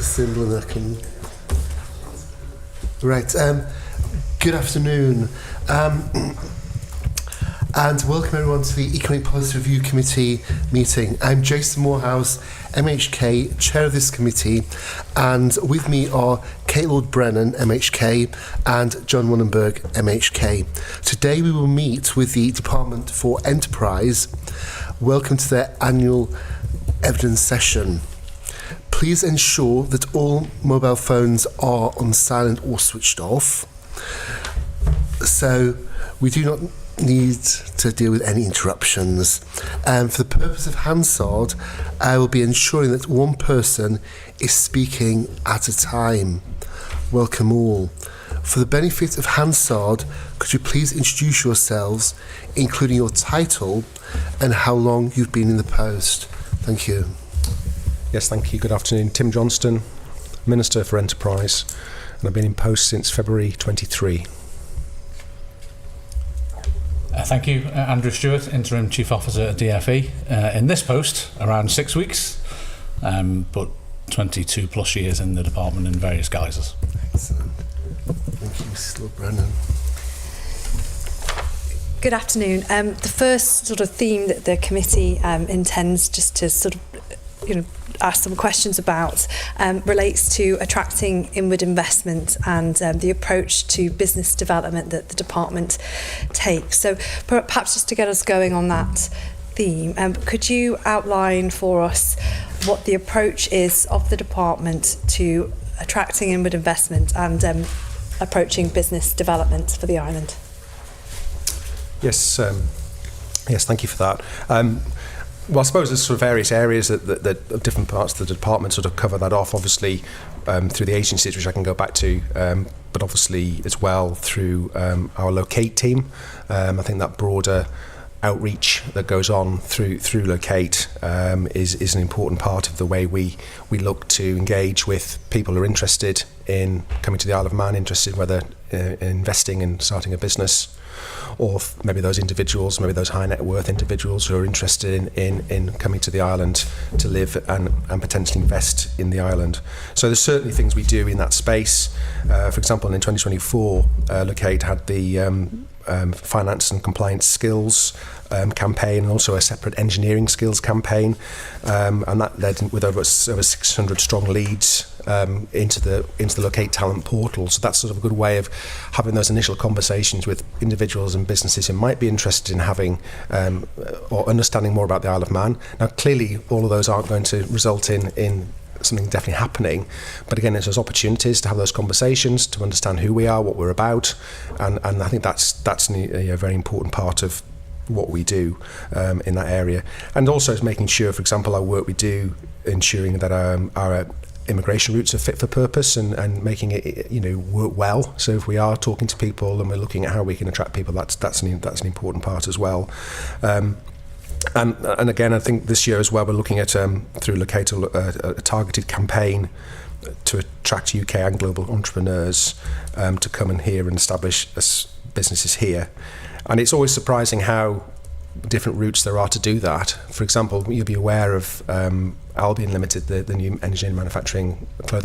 the symbol and I can... Right, good afternoon. And welcome everyone to the Economic Policy Review Committee meeting. I'm Jason Morehouse, MHK, Chair of this committee, and with me are Kate Lord-Brennan, MHK, and John Wannenberg, MHK. Today we will meet with the Department for Enterprise. Welcome to their annual evidence session. Please ensure that all mobile phones are on silent or switched off. So we do not need to deal with any interruptions. For the purpose of Hansard, I will be ensuring that one person is speaking at a time. Welcome all. For the benefit of Hansard, could you please introduce yourselves, including your title and how long you've been in the post? Thank you. Yes, thank you. Good afternoon. Tim Johnston, Minister for Enterprise, and I've been in post since February 23. Thank you, Andrew Stewart, Interim Chief Officer at DFE. In this post, around 6 weeks, but 22 plus years in the department in various guises. Excellent. Thank you, Mrs. Lord-Brennan. Good afternoon. The first sort of theme that the committee intends just to sort of ask some questions about relates to attracting inward investment and the approach to business development that the department takes. So perhaps just to get us going on that theme, could you outline for us what the approach is of the department to attracting inward investment and approaching business development for the island? Yes, thank you for that. Well, I suppose there's sort of various areas that different parts of the department sort of cover that off, obviously through the agencies, which I can go back to, but obviously as well through our Locate team. I think that broader outreach that goes on through Locate is an important part of the way we look to engage with people who are interested in coming to the Isle of Man, interested whether in investing in starting a business, or maybe those individuals, maybe those high net worth individuals who are interested in coming to the island to live and potentially invest in the island. So there's certainly things we do in that space. For example, in 2024, Locate had the finance and compliance skills campaign, and also a separate engineering skills campaign, and that led with over 600 strong leads into the Locate Talent portal. So that's sort of a good way of having those initial conversations with individuals and businesses who might be interested in having or understanding more about the Isle of Man. Now, clearly, all of those aren't going to result in something definitely happening, but again, it's those opportunities to have those conversations, to understand who we are, what we're about, and I think that's a very important part of what we do in that area. And also it's making sure, for example, our work we do, ensuring that our immigration routes are fit for purpose and making it work well. So if we are talking to people and we're looking at how we can attract people, that's an important part as well. And again, I think this year as well, we're looking at through Locate a targeted campaign to attract UK and global entrepreneurs to come in here and establish businesses here. And it's always surprising how different routes there are to do that. For example, you'll be aware of Albion Limited, the new clothing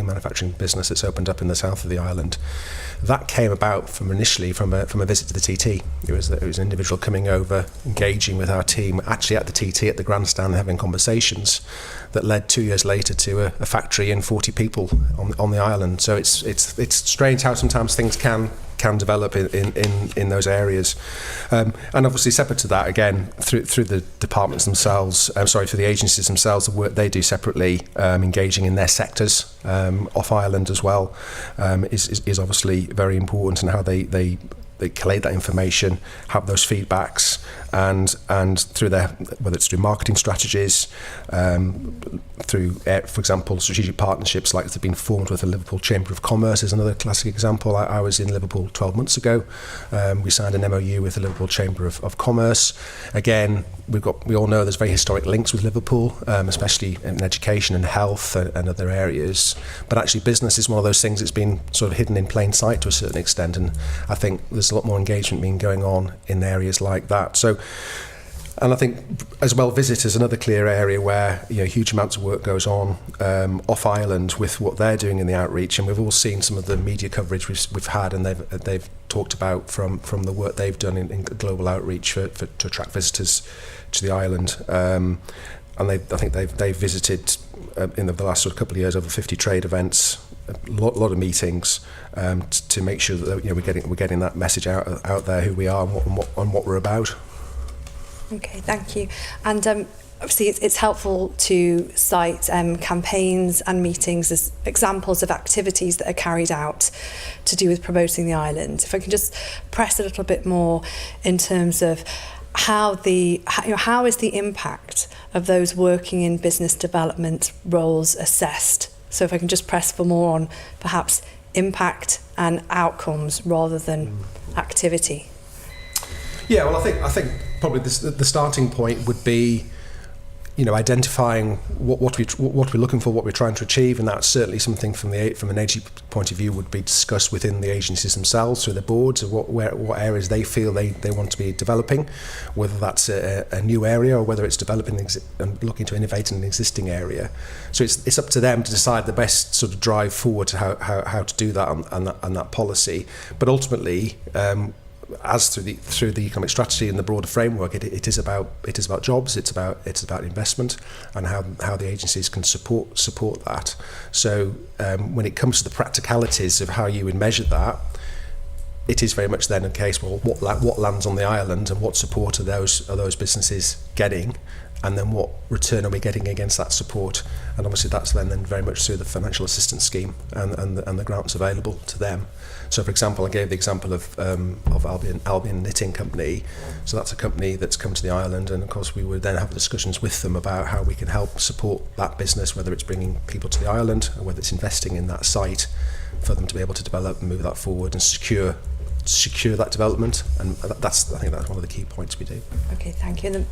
manufacturing business that's opened up in the south of the island. That came about initially from a visit to the TT. It was an individual coming over, engaging with our team, actually at the TT, at the grandstand, having conversations that led 2 years later to a factory and 40 people on the island. So it's strange how sometimes things can develop in those areas, and obviously separate to that, again through the departments themselves, through the agencies themselves, the work they do separately, engaging in their sectors off island as well, is obviously very important, and how they collate that information, have those feedbacks, and through their, whether it's through marketing strategies, through, for example, strategic partnerships like that have been formed with the Liverpool Chamber of Commerce is another classic example. I was in Liverpool 12 months ago. We signed an MOU with the Liverpool Chamber of Commerce. Again, we all know there's very historic links with Liverpool, especially in education and health and other areas. But actually, business is one of those things that's been sort of hidden in plain sight to a certain extent, and I think there's a lot more engagement being going on in areas like that. So And I think as well, visit is another clear area where huge amounts of work goes on off island with what they're doing in the outreach, and we've all seen some of the media coverage we've had, and they've talked about from the work they've done in global outreach to attract visitors to the island. And I think they've visited in the last sort of couple of years over 50 trade events, a lot of meetings to make sure that we're getting that message out there, who we are and what we're about. Okay, thank you. And obviously it's helpful to cite campaigns and meetings as examples of activities that are carried out to do with promoting the island. If I can just press a little bit more in terms of how is the impact of those working in business development roles assessed? So if I can just press for more on perhaps impact and outcomes rather than activity. Yeah, well, I think probably the starting point would be, identifying what we're looking for, what we're trying to achieve, and that's certainly something from an agency point of view would be discussed within the agencies themselves, through the boards, of what areas they feel they want to be developing, whether that's a new area or whether it's developing and looking to innovate in an existing area. So it's up to them to decide the best sort of drive forward to how to do that and that policy. But ultimately, as through the economic strategy and the broader framework, it is about jobs, it's about investment, and how the agencies can support that. So when it comes to the practicalities of how you would measure that, it is very much then a case, well, what lands on the island and what support are those businesses getting, and then what return are we getting against that support? And obviously that's then very much through the financial assistance scheme and the grants available to them. So, for example, I gave the example of Albion Knitting Company. So that's a company that's come to the island, and of course we would then have discussions with them about how we can help support that business, whether it's bringing people to the island or whether it's investing in that site for them to be able to develop and move that forward and secure that development. And I think that's one of the key points we do. Okay, thank you. And then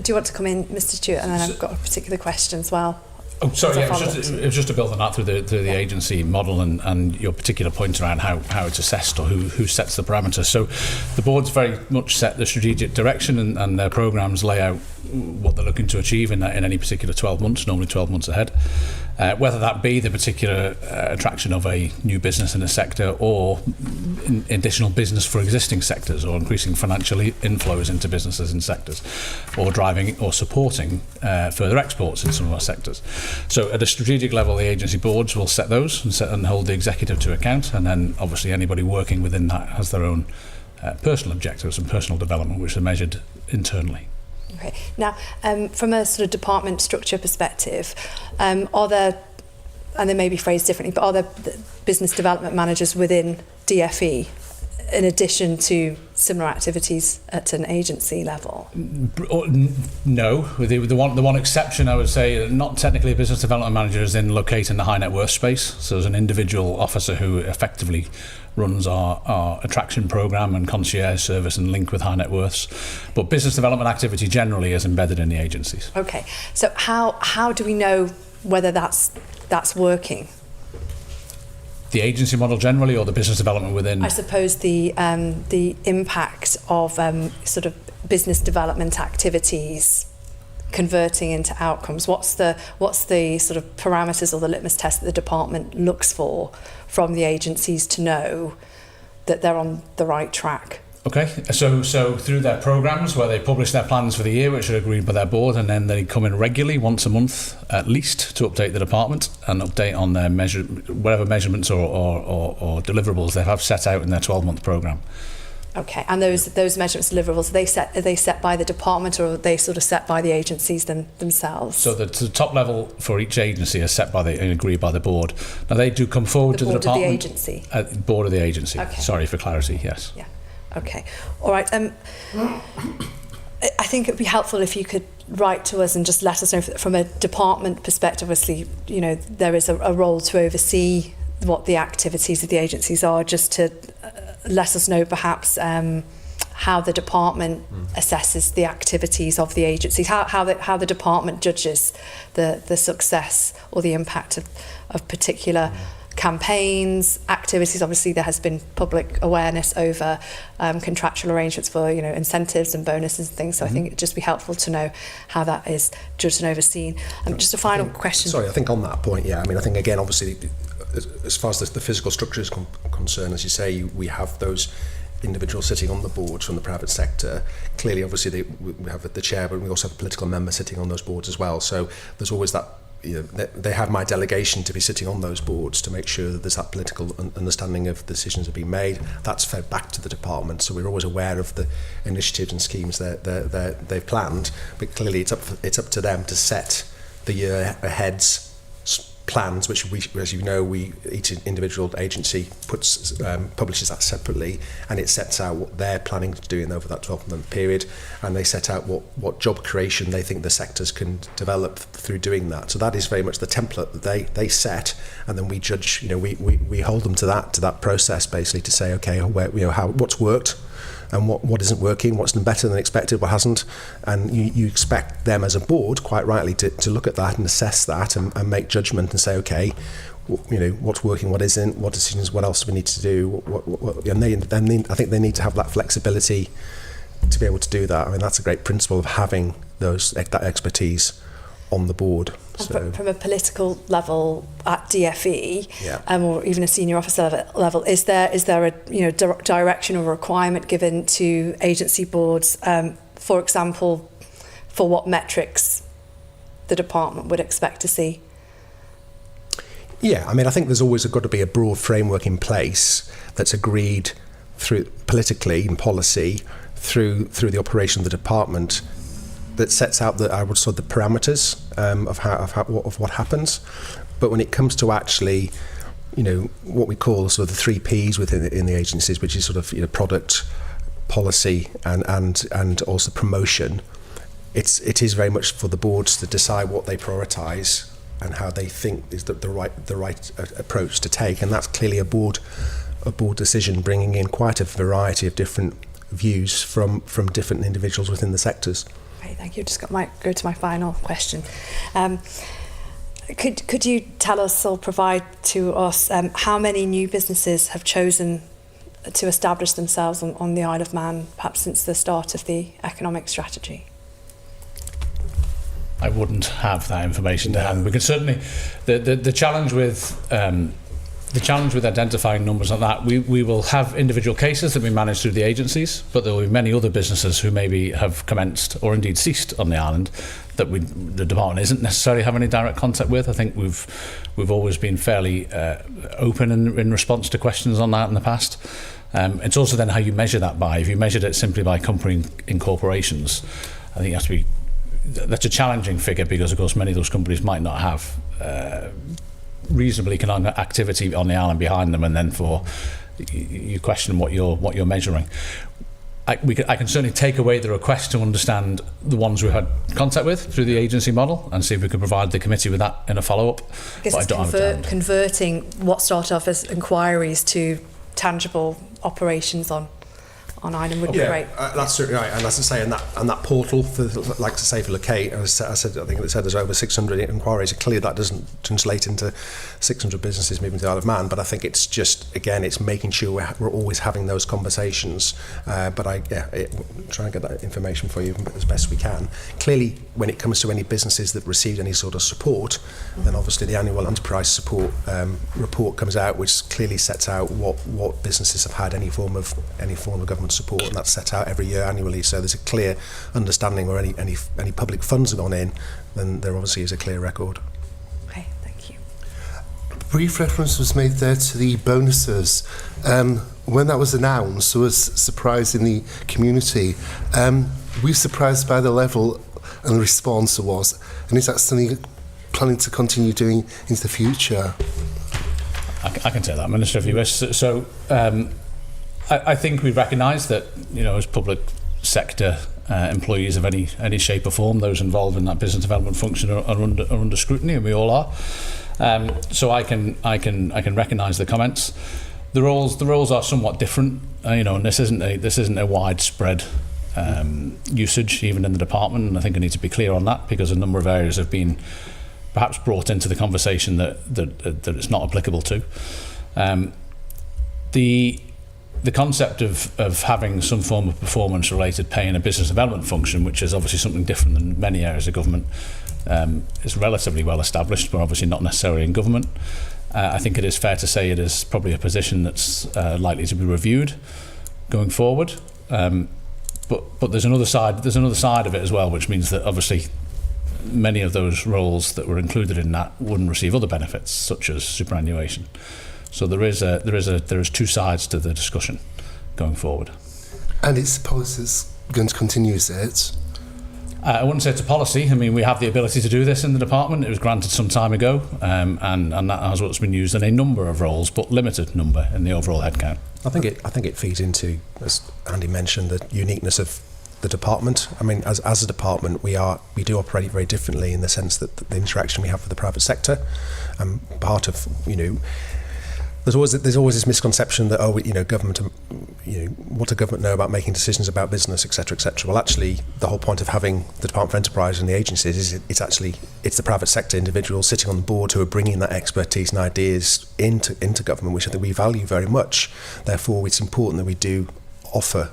do you want to come in, Mr. Stewart? And then I've got a particular question as well. Oh, sorry, it was just to build on that through the agency model and your particular point around how it's assessed or who sets the parameters. So the board's very much set the strategic direction, and their programmes lay out what they're looking to achieve in any particular 12 months, normally 12 months ahead. Whether that be the particular attraction of a new business in a sector or additional business for existing sectors, or increasing financial inflows into businesses in sectors, or driving or supporting further exports in some of our sectors. So at a strategic level, the agency boards will set those and hold the executive to account, and then obviously anybody working within that has their own personal objectives and personal development, which are measured internally. Okay. Now, from a sort of department structure perspective, are there, and they may be phrased differently, but are there business development managers within DFE in addition to similar activities at an agency level? No. The one exception, I would say, not technically a business development manager, is in locating the high net worth space. So there's an individual officer who effectively runs our attraction programme and concierge service and link with high net worths. But business development activity generally is embedded in the agencies. Okay. So how do we know whether that's working? The agency model generally, or the business development within? I suppose the impact of sort of business development activities converting into outcomes. What's the sort of parameters or the litmus test that the department looks for from the agencies to know that they're on the right track? Okay, so through their programmes where they publish their plans for the year, which are agreed by their board, and then they come in regularly once a month at least to update the department and update on their whatever measurements or deliverables they have set out in their 12-month programme. Okay, and those measurements, deliverables, are they set by the department, or are they sort of set by the agencies themselves? So the top level for each agency is set and agreed by the board. Now they do come forward to the department. The board of the agency? Board of the agency. Okay. Sorry for clarity, yes. Yeah. Okay. All right. I think it would be helpful if you could write to us and just let us know from a department perspective. Obviously, there is a role to oversee what the activities of the agencies are, just to let us know perhaps how the department assesses the activities of the agencies, how the department judges the success or the impact of particular campaigns, activities. Obviously, there has been public awareness over contractual arrangements for, you know, incentives and bonuses and things. So I think it'd just be helpful to know how that is judged and overseen. Just a final question. Sorry, I think on that point, yeah, I mean, I think again, obviously, as far as the physical structure is concerned, as you say, we have those individuals sitting on the boards from the private sector. Clearly, obviously, we have the chair, but we also have a political member sitting on those boards as well. So there's always that, you know, they have my delegation to be sitting on those boards to make sure that there's that political understanding of decisions that are being made. That's fed back to the department, so we're always aware of the initiatives and schemes they've planned. But clearly, it's up to them to set the year ahead's plans, which we, as you know, each individual agency publishes that separately, and it sets out what they're planning to do over that 12-month period, and they set out what job creation they think the sectors can develop through doing that. So that is very much the template that they set, and then we judge. You know, we hold them to that process, basically, to say, okay, what's worked and what isn't working, what's done better than expected, what hasn't. And you expect them as a board, quite rightly, to look at that and assess that and make judgment and say, okay, you know, what's working, what isn't, what decisions, what else do we need to do, and I think they need to have that flexibility to be able to do that. I mean, that's a great principle of having that expertise on the board. So, from a political level at DFE, yeah. Or even a senior officer level, is there a direction or requirement given to agency boards, for example, for what metrics the department would expect to see? Yeah, I mean, I think there's always got to be a broad framework in place that's agreed through politically and policy through the operation of the department, that sets out the parameters of what happens. But when it comes to actually, you know, what we call sort of the 3 Ps within the agencies, which is sort of, you know, product, policy, and also promotion, it is very much for the boards to decide what they prioritise and how they think is the right approach to take, and that's clearly a board decision, bringing in quite a variety of different views from different individuals within the sectors. Great, thank you. Just go to my final question. Could you tell us or provide to us how many new businesses have chosen to establish themselves on the Isle of Man, perhaps since the start of the economic strategy? I wouldn't have that information to hand. We can certainly the challenge with identifying numbers like that, we will have individual cases that we manage through the agencies, but there will be many other businesses who maybe have commenced or indeed ceased on the island that the department isn't necessarily having any direct contact with. I think we've always been fairly open in response to questions on that in the past. It's also then how you measure that by. If you measured it simply by company incorporations, I think that's a challenging figure, because of course many of those companies might not have reasonably economic activity on the island behind them, and then you question what you're measuring. I can certainly take away the request to understand the ones we've had contact with through the agency model and see if we can provide the committee with that in a follow-up. I guess it's converting what started off as inquiries to tangible operations on Ireland would be great. That's certainly right, and as I say, and that portal, for locate, as I said, I think it said there's over 600 inquiries. Clearly, that doesn't translate into 600 businesses moving to the Isle of Man, but I think it's just, again, it's making sure we're always having those conversations. But try and get that information for you as best we can. Clearly, when it comes to any businesses that received any sort of support, then obviously the annual enterprise support report comes out, which clearly sets out what businesses have had any form of government support, and that's set out every year annually. So there's a clear understanding where any public funds have gone in, then there obviously is a clear record. Okay, thank you. Brief reference was made there to the bonuses. When that was announced, there was surprise in the community. We're surprised by the level and the response there was, and is that something you're planning to continue doing into the future? I can take that, Minister, if you wish. So I think we recognise that, you know, as public sector employees of any shape or form, those involved in that business development function are under scrutiny, and we all are. So I can recognise the comments. The roles are somewhat different, you know, and this isn't a widespread usage even in the department, and I think I need to be clear on that, because a number of areas have been perhaps brought into the conversation that it's not applicable to. The concept of having some form of performance-related pay in a business development function, which is obviously something different than many areas of government, is relatively well established, but obviously not necessarily in government. I think it is fair to say it is probably a position that's likely to be reviewed going forward. But there's another side. There's another side of it as well, which means that obviously many of those roles that were included in that wouldn't receive other benefits, such as superannuation. So there is two sides to the discussion going forward. And it's policy's going to continue, is it? I wouldn't say it's a policy. I mean, we have the ability to do this in the department. It was granted some time ago, and that has what's been used in a number of roles, but limited number in the overall headcount. I think it feeds into, as Andy mentioned, the uniqueness of the department. I mean, as a department, we do operate very differently in the sense that the interaction we have with the private sector, and part of, there's always this misconception that government, what does government know about making decisions about business, etc., etc. Well, actually, the whole point of having the Department for Enterprise and the agencies is it's the private sector individuals sitting on the board who are bringing that expertise and ideas into government, which I think we value very much. Therefore, it's important that we do offer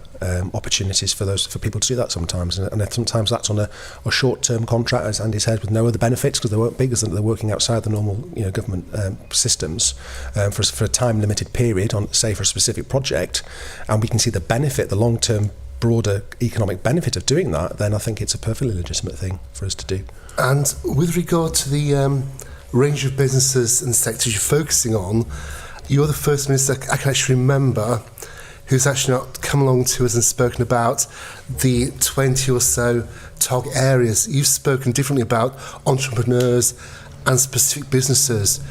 opportunities for people to do that sometimes, and sometimes that's on a short-term contract, as Andy said, with no other benefits because they weren't big, as they're working outside the normal government systems for a time-limited period on, say, for a specific project, and we can see the benefit, the long-term, broader economic benefit of doing that. Then I think it's a perfectly legitimate thing for us to do. And with regard to the range of businesses and sectors you're focusing on, you're the first minister I can actually remember who's actually not come along to us and spoken about the 20 or so target areas. You've spoken differently about entrepreneurs and specific businesses.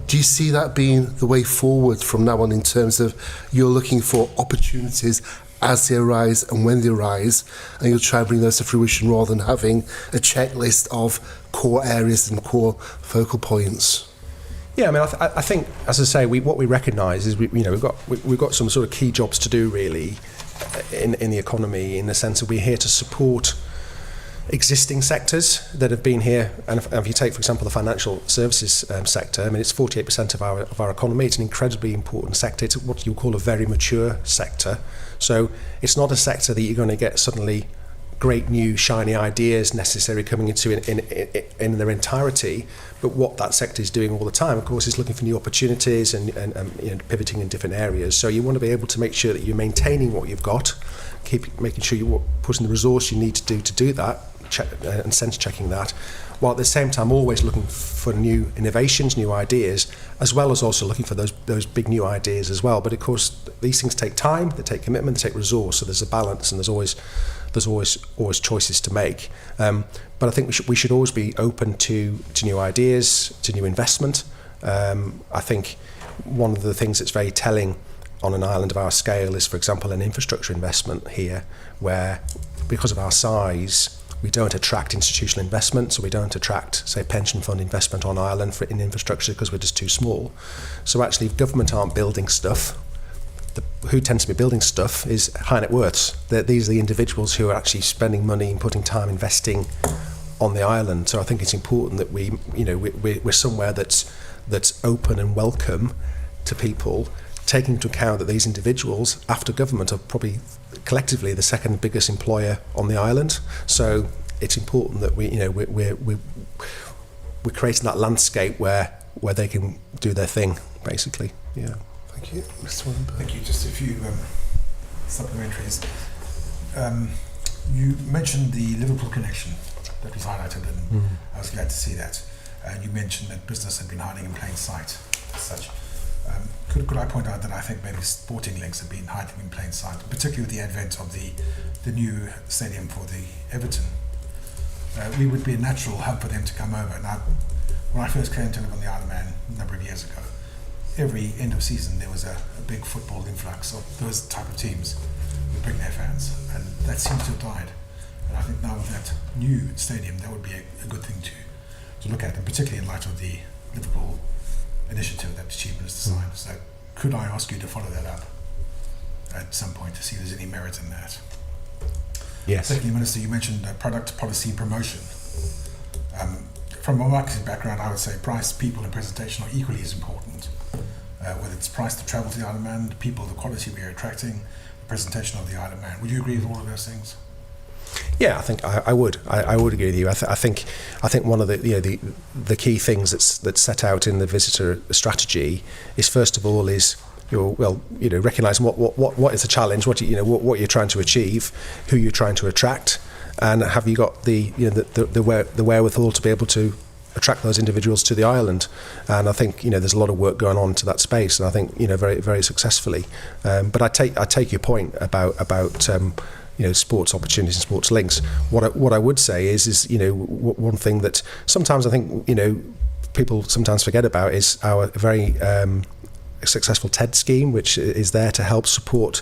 Do you see that being the way forward from now on in terms of you're looking for opportunities as they arise and when they arise, and you'll try and bring those to fruition rather than having a checklist of core areas and core focal points? Yeah, I mean, I think, as I say, what we recognise is we've got some sort of key jobs to do really in the economy, in the sense that we're here to support existing sectors that have been here. And if you take, for example, the financial services sector, I mean, it's 48% of our economy. It's an incredibly important sector. It's what you call a very mature sector. So it's not a sector that you're going to get suddenly great new shiny ideas necessarily coming into in their entirety, but what that sector is doing all the time, of course, is looking for new opportunities and pivoting in different areas. So you want to be able to make sure that you're maintaining what you've got, keep making sure you're putting the resource you need to do that, and sense checking that, while at the same time always looking for new innovations, new ideas, as well as also looking for those big new ideas as well. But of course, these things take time, they take commitment, they take resource. So there's a balance, and there's always choices to make. But I think we should always be open to new ideas, to new investment. I think one of the things that's very telling on an island of our scale is, for example, an infrastructure investment here, where because of our size, we don't attract institutional investment, so we don't attract, say, pension fund investment on Ireland in infrastructure because we're just too small. So actually, if government aren't building stuff, who tends to be building stuff is high net worths. These are the individuals who are actually spending money and putting time investing on the island. So I think it's important that we're somewhere that's open and welcome to people, taking into account that these individuals, after government, are probably collectively the second biggest employer on the island. So it's important that we're creating that landscape where they can do their thing, basically. Yeah. Thank you, Mr. Wallenberg. Thank you. Just a few supplementaries. You mentioned the Liverpool connection that was highlighted, and I was glad to see that. You mentioned that business had been hiding in plain sight as such. Could I point out that I think maybe sporting links have been hiding in plain sight, particularly with the advent of the new stadium for the Everton. We would be a natural hub for them to come over. Now, when I first came to live on the Isle of Man a number of years ago, every end of season there was a big football influx of those type of teams who bring their fans, and that seems to have died. And I think now with that new stadium, that would be a good thing to look at, and particularly in light of the Liverpool initiative that the Chief Minister signed. So could I ask you to follow that up at some point to see if there's any merit in that? Yes. Secondly, Minister, you mentioned product policy promotion. from a marketing background, I would say price, people, and presentation are equally as important. Whether it's price to travel to the Isle of Man, the people, the quality we are attracting, the presentation of the Isle of Man. Would you agree with all of those things? Yeah, I think I would. I would agree with you. I think one of the key things that's set out in the visitor strategy is, first of all, is recognising what is the challenge, what you're trying to achieve, who you're trying to attract, and have you got the wherewithal to be able to attract those individuals to the island. And I think there's a lot of work going on to that space, and I think very, very successfully. But I take your point about sports opportunities and sports links. What I would say is one thing that sometimes I think people sometimes forget about is our very successful TED scheme, which is there to help support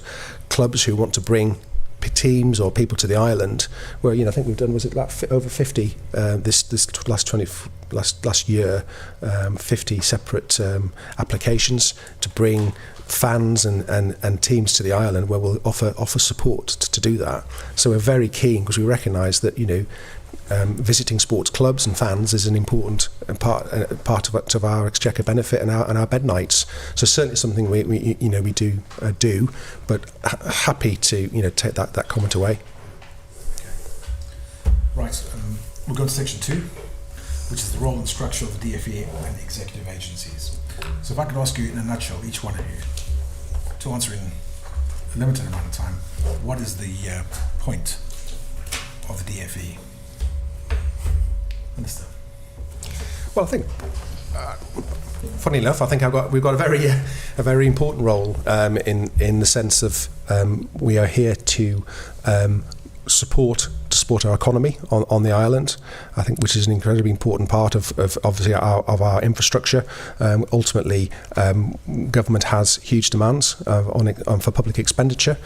clubs who want to bring teams or people to the island. Where I think we've done, was it like over 50 last year, 50 separate applications to bring fans and teams to the island, where we'll offer support to do that. So we're very keen, because we recognise that visiting sports clubs and fans is an important part of our exchequer benefit and our bed nights. So certainly something we do, but happy to take that comment away. Okay. Right, we'll go to section 2, which is the role and structure of the DFE and the executive agencies. So if I could ask you in a nutshell, each one of you, to answer in a limited amount of time, what is the point of the DFE? Minister. Well, I think, funny enough, I think we've got a very important role in the sense of we are here to support our economy on the island, I think, which is an incredibly important part of obviously our infrastructure. Ultimately, government has huge demands for public expenditure.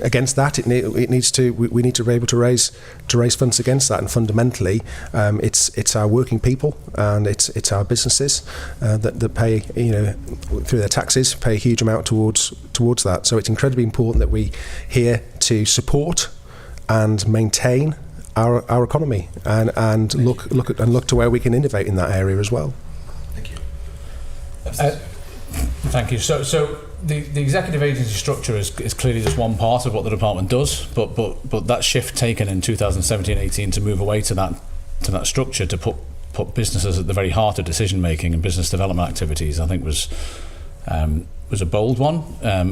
Against that, we need to be able to raise funds against that, and fundamentally, it's our working people and it's our businesses that pay, through their taxes, pay a huge amount towards that. So it's incredibly important that we here to support and maintain our economy and look to where we can innovate in that area as well. Thank you. Thank you. So the executive agency structure is clearly just one part of what the department does, but that shift taken in 2017-18 to move away to that structure, to put businesses at the very heart of decision making and business development activities, I think was a bold one.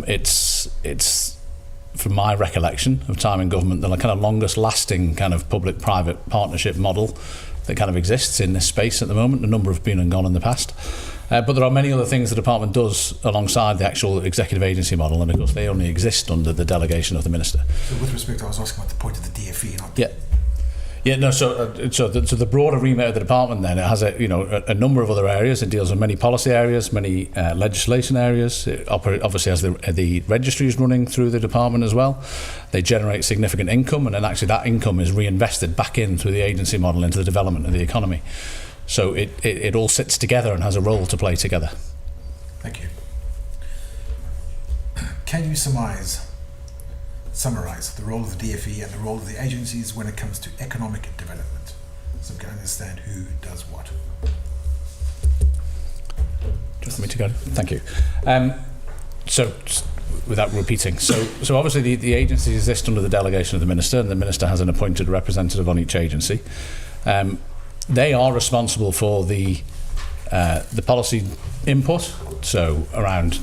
It's from my recollection of time in government, the kind of longest lasting kind of public-private partnership model that kind of exists in this space at the moment. A number have been and gone in the past. But there are many other things the department does alongside the actual executive agency model, and of course they only exist under the delegation of the minister. So with respect, I was asking about the point of the DFE, not So the broader remit of the department, then, it has a number of other areas. It deals with many policy areas, many legislation areas. It obviously has the registries running through the department as well. They generate significant income, and then actually that income is reinvested back in through the agency model into the development of the economy. So it all sits together and has a role to play together. Thank you. Can you summarise the role of the DFE and the role of the agencies when it comes to economic development, so we can understand who does what? Just for me to go. Thank you. So, without repeating, so obviously the agencies exist under the delegation of the minister, and the minister has an appointed representative on each agency. They are responsible for the policy input, so around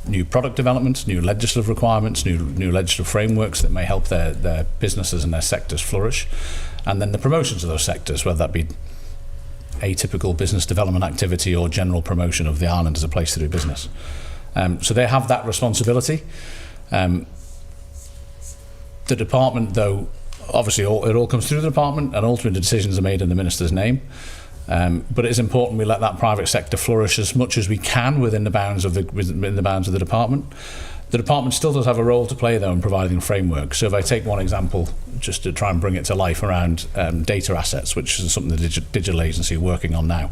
new product developments, new legislative requirements, new legislative frameworks that may help their businesses and their sectors flourish, and then the promotions of those sectors, whether that be atypical business development activity or general promotion of the island as a place to do business. So they have that responsibility. The department, though, obviously it all comes through the department, and ultimately the decisions are made in the minister's name. But it is important we let that private sector flourish as much as we can within the bounds of the department. The department still does have a role to play, though, in providing framework. So if I take one example, just to try and bring it to life, around data assets, which is something the digital agency are working on now.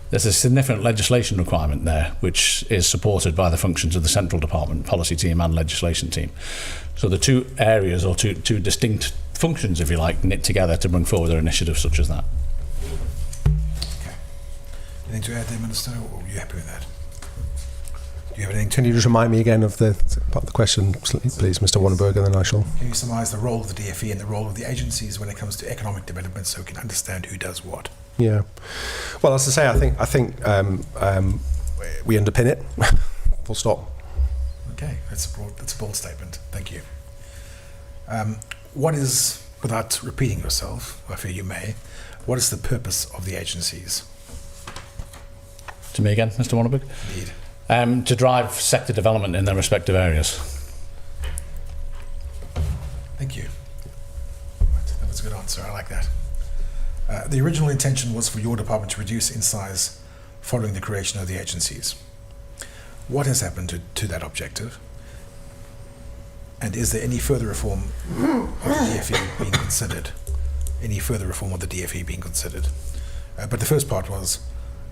There's a significant legislation requirement there, which is supported by the functions of the central department, policy team and legislation team. So the two areas, or two distinct functions, if you like, knit together to bring forward an initiative such as that. Anything to add there, Minister, or are you happy with that? Do you have anything to... Can you just remind me again of the part of the question, please, Mr. Warrenberg, and then I shall... Can you summarise the role of the DFE and the role of the agencies when it comes to economic development so we can understand who does what? Yeah. Well, as I say, I think we underpin it. Full stop. Okay, that's a bold statement. Thank you. What is, without repeating yourself, I fear you may, what is the purpose of the agencies? To me again, Mr. Warrenberg? Indeed. To drive sector development in their respective areas. Thank you. Right, that was a good answer. I like that. The original intention was for your department to reduce in size following the creation of the agencies. What has happened to that objective? And is there any further reform of the DFE being considered? Any further reform of the DFE being considered? But the first part was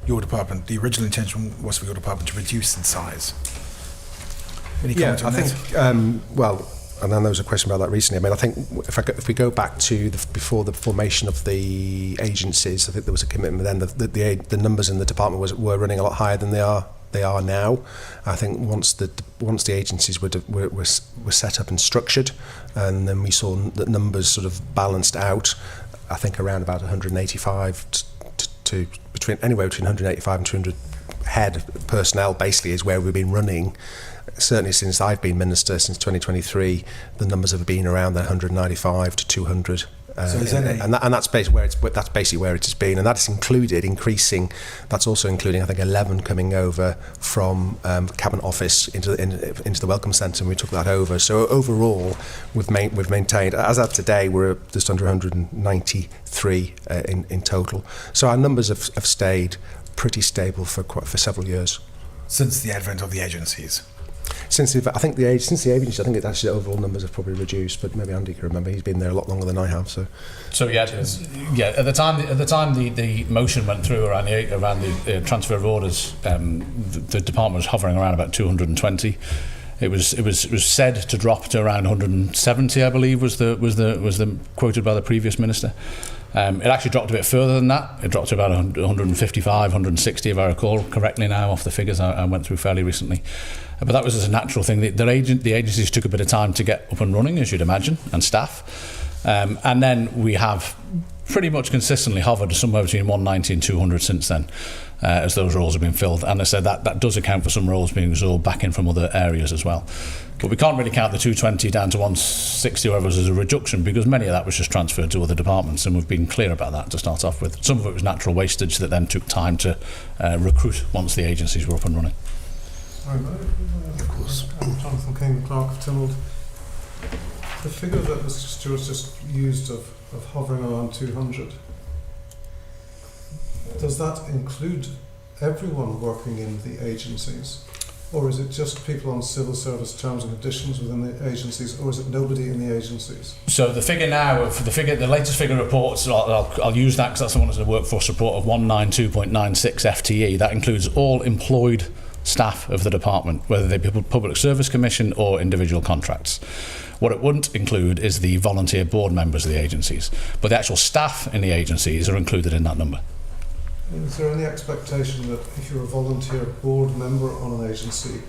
your department, the original intention was for your department to reduce in size. Any comment on that? Think, well, and then there was a question about that recently. I mean, I think if we go back to before the formation of the agencies, I think there was a commitment then that the numbers in the department were running a lot higher than they are now. I think once the agencies were set up and structured, and then we saw that numbers sort of balanced out, I think around about 185 to anywhere between 185 and 200 head personnel basically is where we've been running. Certainly since I've been Minister, since 2023, the numbers have been around 195 to 200. So is that and that's basically where it has been, and that's included increasing. That's also including, I think, 11 coming over from Cabinet Office into the Welcome Centre, and we took that over. So overall, we've maintained, as of today, we're just under 193 in total. So our numbers have stayed pretty stable for several years since the advent of the agencies. Since the agency, I think the overall numbers have probably reduced, but maybe Andy can remember. He's been there a lot longer than I have. So yeah. At the time the motion went through around the transfer of orders, the department was hovering around about 220. It was said to drop to around 170, I believe, was the quoted by the previous minister. It actually dropped a bit further than that. It dropped to about 155, 160, if I recall correctly now, off the figures I went through fairly recently. But that was just a natural thing. The agencies took a bit of time to get up and running, as you'd imagine, and staff. And then we have pretty much consistently hovered somewhere between 190 and 200 since then, as those roles have been filled. And I said that does account for some roles being absorbed back in from other areas as well. But we can't really count the 220 down to 160 or whatever as a reduction, because many of that was just transferred to other departments, and we've been clear about that to start off with. Some of it was natural wastage that then took time to recruit once the agencies were up and running. Of course. Jonathan King, Clerk of Tynwald. The figure that Mr. Stewart just used of hovering around 200, does that include everyone working in the agencies? Or is it just people on civil service terms and conditions within the agencies, or is it nobody in the agencies? So the figure now, the latest figure reports, I'll use that because that's the one that's a workforce report of 192.96 FTE. That includes all employed staff of the department, whether they be Public Service Commission or individual contracts. What it wouldn't include is the volunteer board members of the agencies, but the actual staff in the agencies are included in that number. Is there any expectation that if you're a volunteer board member on an agency,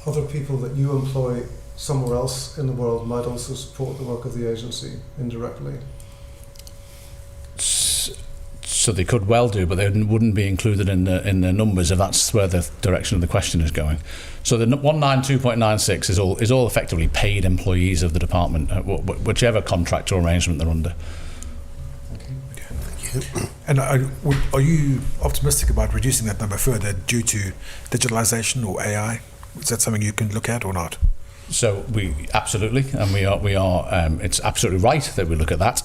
other people that you employ somewhere else in the world might also support the work of the agency indirectly? So they could well do, but they wouldn't be included in the numbers if that's where the direction of the question is going. So the 192.96 is all effectively paid employees of the department, whichever contract or arrangement they're under. And are you optimistic about reducing that number further due to digitalisation or AI? Is that something you can look at or not? So we absolutely, and we are. It's absolutely right that we look at that.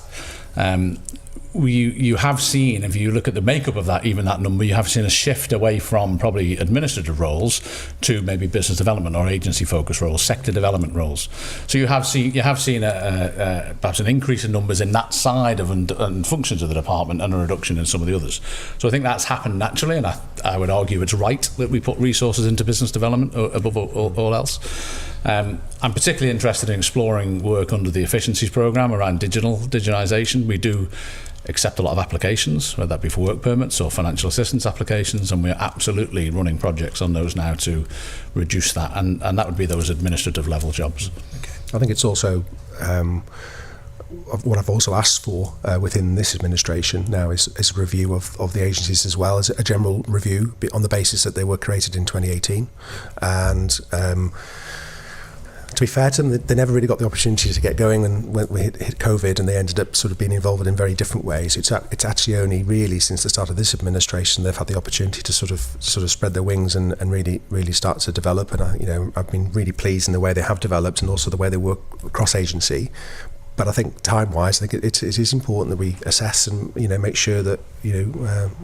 You have seen, if you look at the makeup of that, even that number, you have seen a shift away from probably administrative roles to maybe business development or agency focus roles, sector development roles. So you have seen perhaps an increase in numbers in that side of and functions of the department, and a reduction in some of the others. So I think that's happened naturally, and I would argue it's right that we put resources into business development above all else. I'm particularly interested in exploring work under the efficiencies programme around digitisation. We do accept a lot of applications, whether that be for work permits or financial assistance applications, and we're absolutely running projects on those now to reduce that, and that would be those administrative level jobs. I think it's also what I've also asked for within this administration now is a review of the agencies, as well as a general review on the basis that they were created in 2018, and to be fair to them, they never really got the opportunity to get going, and when we hit COVID, and they ended up sort of being involved in very different ways. It's actually only really since the start of this administration they've had the opportunity to sort of spread their wings and really start to develop. And I've been really pleased in the way they have developed, and also the way they work cross agency. But I think time-wise, I think it is important that we assess and make sure that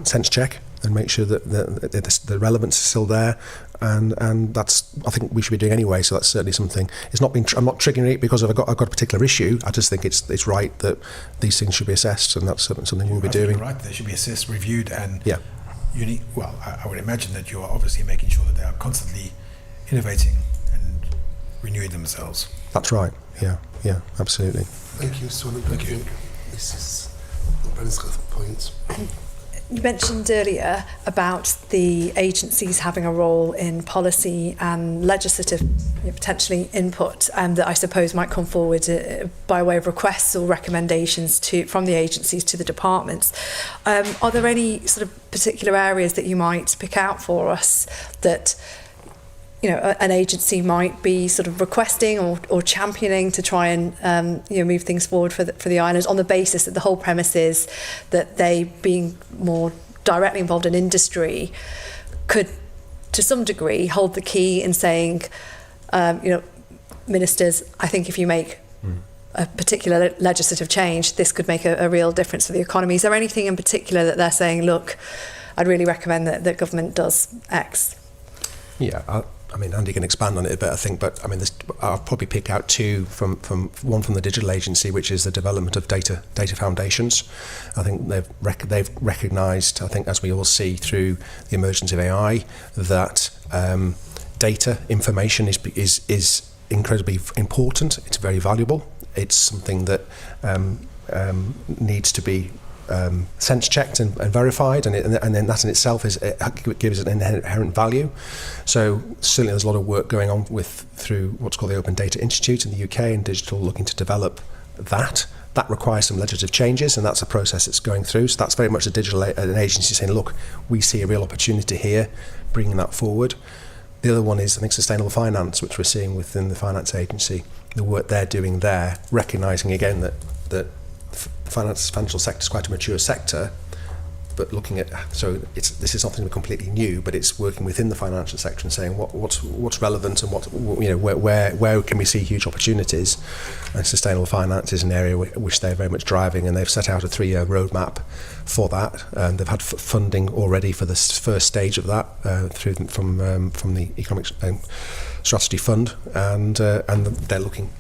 sense check and make sure that the relevance is still there, and that's, I think, we should be doing anyway. So that's certainly something. It's not been. I'm not triggering it because I've got a particular issue. I just think it's right that these things should be assessed, and that's something we'll be doing. You're right, they should be assessed, reviewed, and yeah. Well, I would imagine that you are obviously making sure that they are constantly innovating and renewing themselves. That's right. Yeah, absolutely. Thank you, Mr. Wellington. Thank you. Mrs. Brennan's got a point. You mentioned earlier about the agencies having a role in policy and legislative potentially input, that I suppose might come forward by way of requests or recommendations from the agencies to the departments. Are there any sort of particular areas that you might pick out for us that an agency might be sort of requesting or championing to try and move things forward for the islands, on the basis that the whole premise is that they, being more directly involved in industry, could to some degree hold the key in saying, ministers, I think if you make a particular legislative change, this could make a real difference for the economy. Is there anything in particular that they're saying, look, I'd really recommend that government does X? Yeah, I mean, Andy can expand on it a bit, I think, but I mean, I'll probably pick out two from one from the digital agency, which is the development of data foundations. I think they've recognised, I think, as we all see through the emergence of AI, that data information is incredibly important. It's very valuable. It's something that needs to be sense checked and verified, and then that in itself gives it an inherent value. So certainly there's a lot of work going on through what's called the Open Data Institute in the UK, and Digital looking to develop that. That requires some legislative changes, and that's a process that's going through. So that's very much an agency saying, look, we see a real opportunity here, bringing that forward. The other one is, I think, sustainable finance, which we're seeing within the finance agency. The work they're doing there, recognising again that the financial sector is quite a mature sector, but looking at, so this is something completely new, but it's working within the financial sector and saying what's relevant and where can we see huge opportunities. And sustainable finance is an area which they're very much driving, and they've set out a 3-year roadmap for that. And they've had funding already for this first stage of that from the Economic Strategy Fund, and they're looking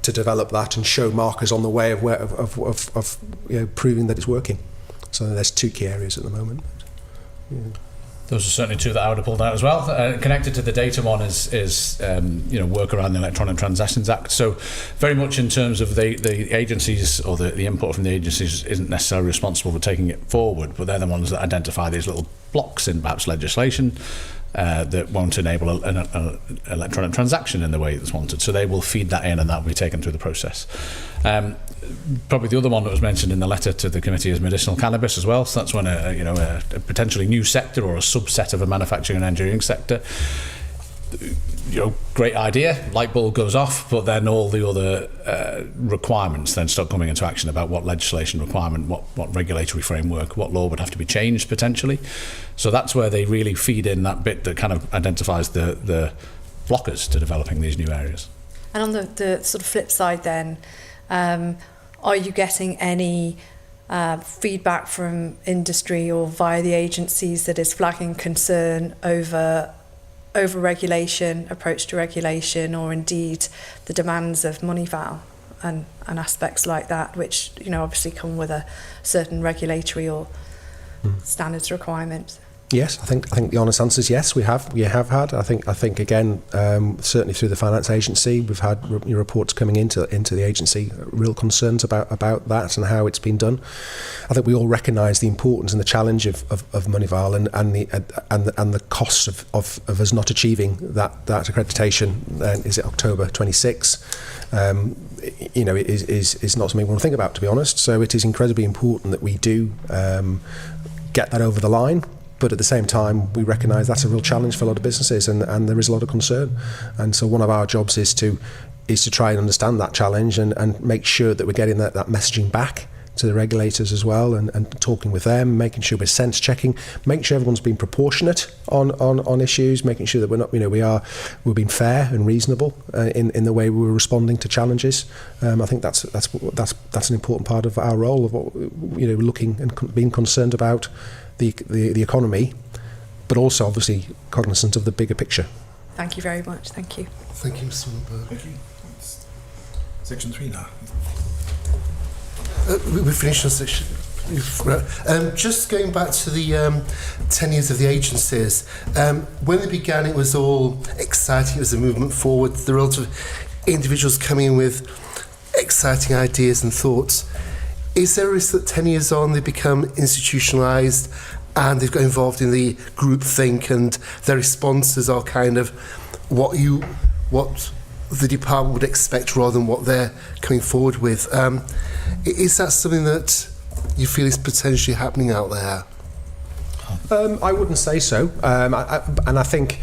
to develop that and show markers on the way of proving that it's working. So there's two key areas at the moment. Yeah. Those are certainly two that I would have pulled out as well. Connected to the data one is work around the Electronic Transactions Act. So very much in terms of the agencies, or the input from the agencies isn't necessarily responsible for taking it forward, but they're the ones that identify these little blocks in perhaps legislation that won't enable an electronic transaction in the way that's wanted. So they will feed that in, and that will be taken through the process. Probably the other one that was mentioned in the letter to the committee is medicinal cannabis as well. So that's when a potentially new sector, or a subset of a manufacturing and engineering sector, great idea, light bulb goes off, but then all the other requirements then start coming into action about what legislation requirement, what regulatory framework, what law would have to be changed potentially. So that's where they really feed in that bit that kind of identifies the blockers to developing these new areas. And on the sort of flip side then, are you getting any feedback from industry or via the agencies that is flagging concern over regulation, approach to regulation, or indeed the demands of money val and aspects like that, which obviously come with a certain regulatory or standards requirement? Yes, I think the honest answer is yes. We have had. I think again, certainly through the finance agency, we've had reports coming into the agency, real concerns about that and how it's been done. I think we all recognise the importance and the challenge of Moneyval and the costs of us not achieving that accreditation. Is it October 26? Is not something we want to think about, to be honest. So it is incredibly important that we do get that over the line. But at the same time, we recognise that's a real challenge for a lot of businesses, and there is a lot of concern. And so one of our jobs is to try and understand that challenge and make sure that we're getting that messaging back to the regulators as well, and talking with them, making sure we're sense checking, making sure everyone's being proportionate on issues, making sure that we're not, we're being fair and reasonable in the way we're responding to challenges. I think that's an important part of our role of what, looking and being concerned about the economy, but also obviously cognizant of the bigger picture. Thank you very much. Thank you. Thank you, Mr. Winberg. Thank you. Section 3 now. We finished on section. Just going back to the 10 years of the agencies, when they began, it was all exciting. It was a movement forward. There were a lot of individuals coming in with exciting ideas and thoughts. Is there a risk that 10 years on they become institutionalised and they've got involved in the groupthink and their responses are kind of what the department would expect rather than what they're coming forward with? Is that something that you feel is potentially happening out there? I wouldn't say so, I think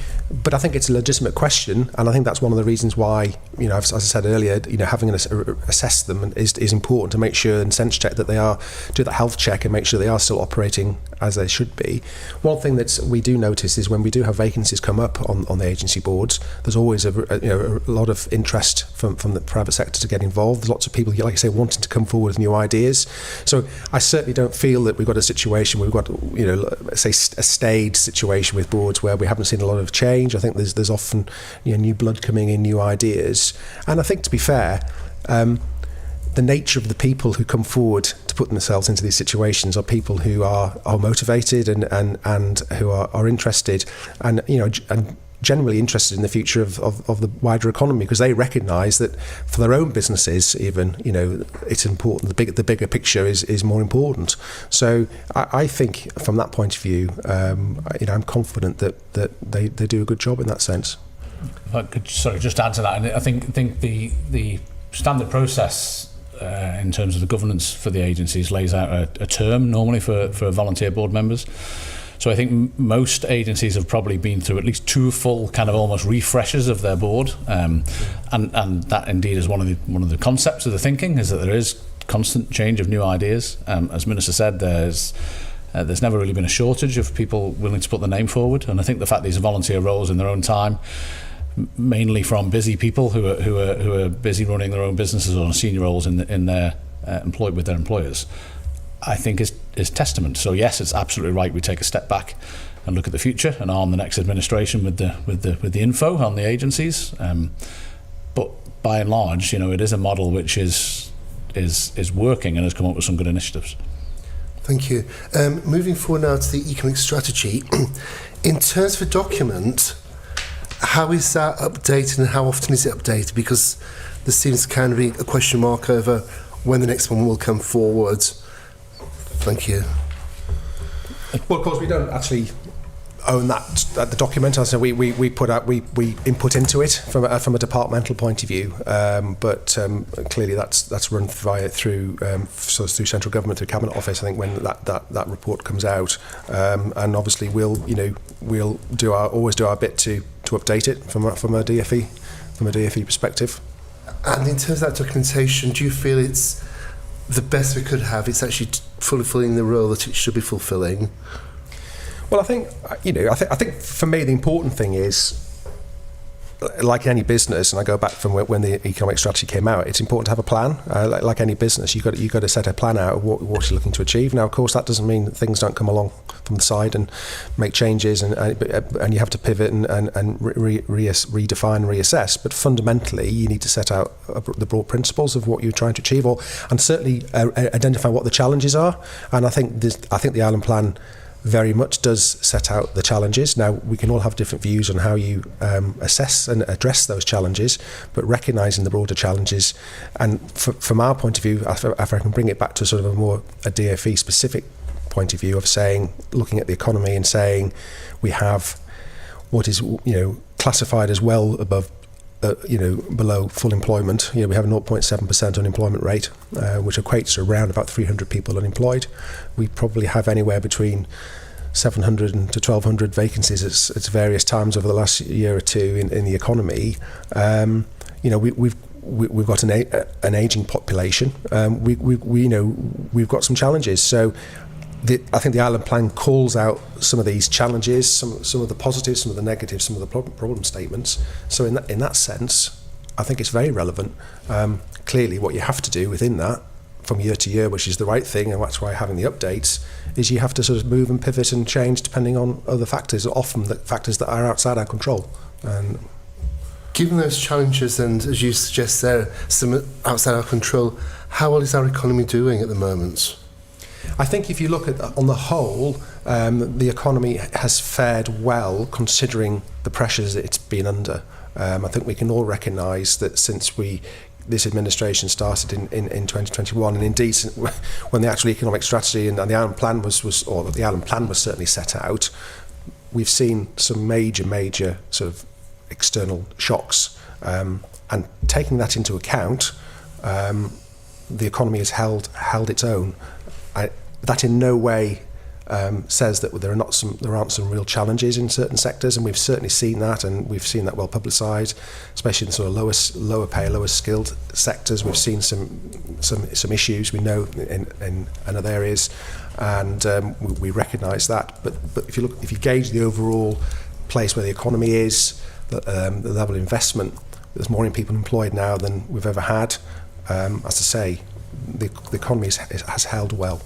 it's a legitimate question, and I think that's one of the reasons why, as I said earlier, having assess them is important, to make sure and sense check that they are, do that health check and make sure they are still operating as they should be. One thing that we do notice is when we do have vacancies come up on the agency boards, there's always a lot of interest from the private sector to get involved. There's lots of people, like I say, wanting to come forward with new ideas. So I certainly don't feel that we've got a situation where we've got, say, a stayed situation with boards where we haven't seen a lot of change. I think there's often new blood coming in, new ideas, and I think, to be fair, the nature of the people who come forward to put themselves into these situations are people who are motivated and who are interested and generally interested in the future of the wider economy, because they recognise that for their own businesses even, it's important. The bigger picture is more important. So I think from that point of view, I'm confident that they do a good job in that sense. If I could just add to that, and I think the standard process in terms of the governance for the agencies lays out a term normally for volunteer board members. So I think most agencies have probably been through at least 2 full kind of almost refreshers of their board, and that indeed is one of the concepts of the thinking, is that there is constant change of new ideas. As Minister said, there's never really been a shortage of people willing to put their name forward, and I think the fact these are volunteer roles in their own time, mainly from busy people who are busy running their own businesses or senior roles in their employed with their employers, I think is testament. So yes, it's absolutely right. We take a step back and look at the future and arm the next administration with the info on the agencies. But by and large, it is a model which is working and has come up with some good initiatives. Thank you. Moving forward now to the economic strategy. In terms of a document, how is that updated and how often is it updated? Because there seems to kind of be a question mark over when the next one will come forward. Thank you. Well, of course, we don't actually own the document. As we input into it from a departmental point of view, but clearly that's run through central government, through Cabinet Office. I think when that report comes out, and obviously we'll always do our bit to update it from a DFE perspective. And in terms of that documentation, do you feel it's the best we could have? It's actually fulfilling the role that it should be fulfilling? Well, I think I think for me the important thing is, like any business, and I go back from when the economic strategy came out, it's important to have a plan. Like any business, you've got to set a plan out of what you're looking to achieve. Now, of course, that doesn't mean that things don't come along from the side and make changes, and you have to pivot and redefine and reassess. But fundamentally, you need to set out the broad principles of what you're trying to achieve, and certainly identify what the challenges are. And I think the Island Plan very much does set out the challenges. Now, we can all have different views on how you assess and address those challenges, but recognising the broader challenges, and from our point of view, if I can bring it back to sort of a DFE specific point of view of saying, looking at the economy and saying, we have what is, classified as well above, below full employment. We have a 0.7% unemployment rate, which equates to around about 300 people unemployed. We probably have anywhere between 700 to 1,200 vacancies at various times over the last year or two in the economy. We've got an aging population. We've got some challenges. So I think the Island Plan calls out some of these challenges, some of the positives, some of the negatives, some of the problem statements. So in that sense, I think it's very relevant. Clearly, what you have to do within that, from year to year, which is the right thing, and that's why having the updates, is you have to sort of move and pivot and change depending on other factors, often the factors that are outside our control. And given those challenges, and as you suggest there, some outside our control, how well is our economy doing at the moment? I think if you look at on the whole, the economy has fared well considering the pressures that it's been under. I think we can all recognise that since this administration started in 2021, and indeed when the actual economic strategy and the Island Plan was certainly set out, we've seen some major sort of external shocks, and taking that into account, the economy has held its own. That in no way says that there aren't some real challenges in certain sectors, and we've certainly seen that, and we've seen that well publicised, especially in sort of lower pay, lower skilled sectors. We've seen some issues we know in other areas, and we recognise that. But if you gauge the overall place where the economy is, the level of investment, there's more people employed now than we've ever had. As I say, the economy has held well.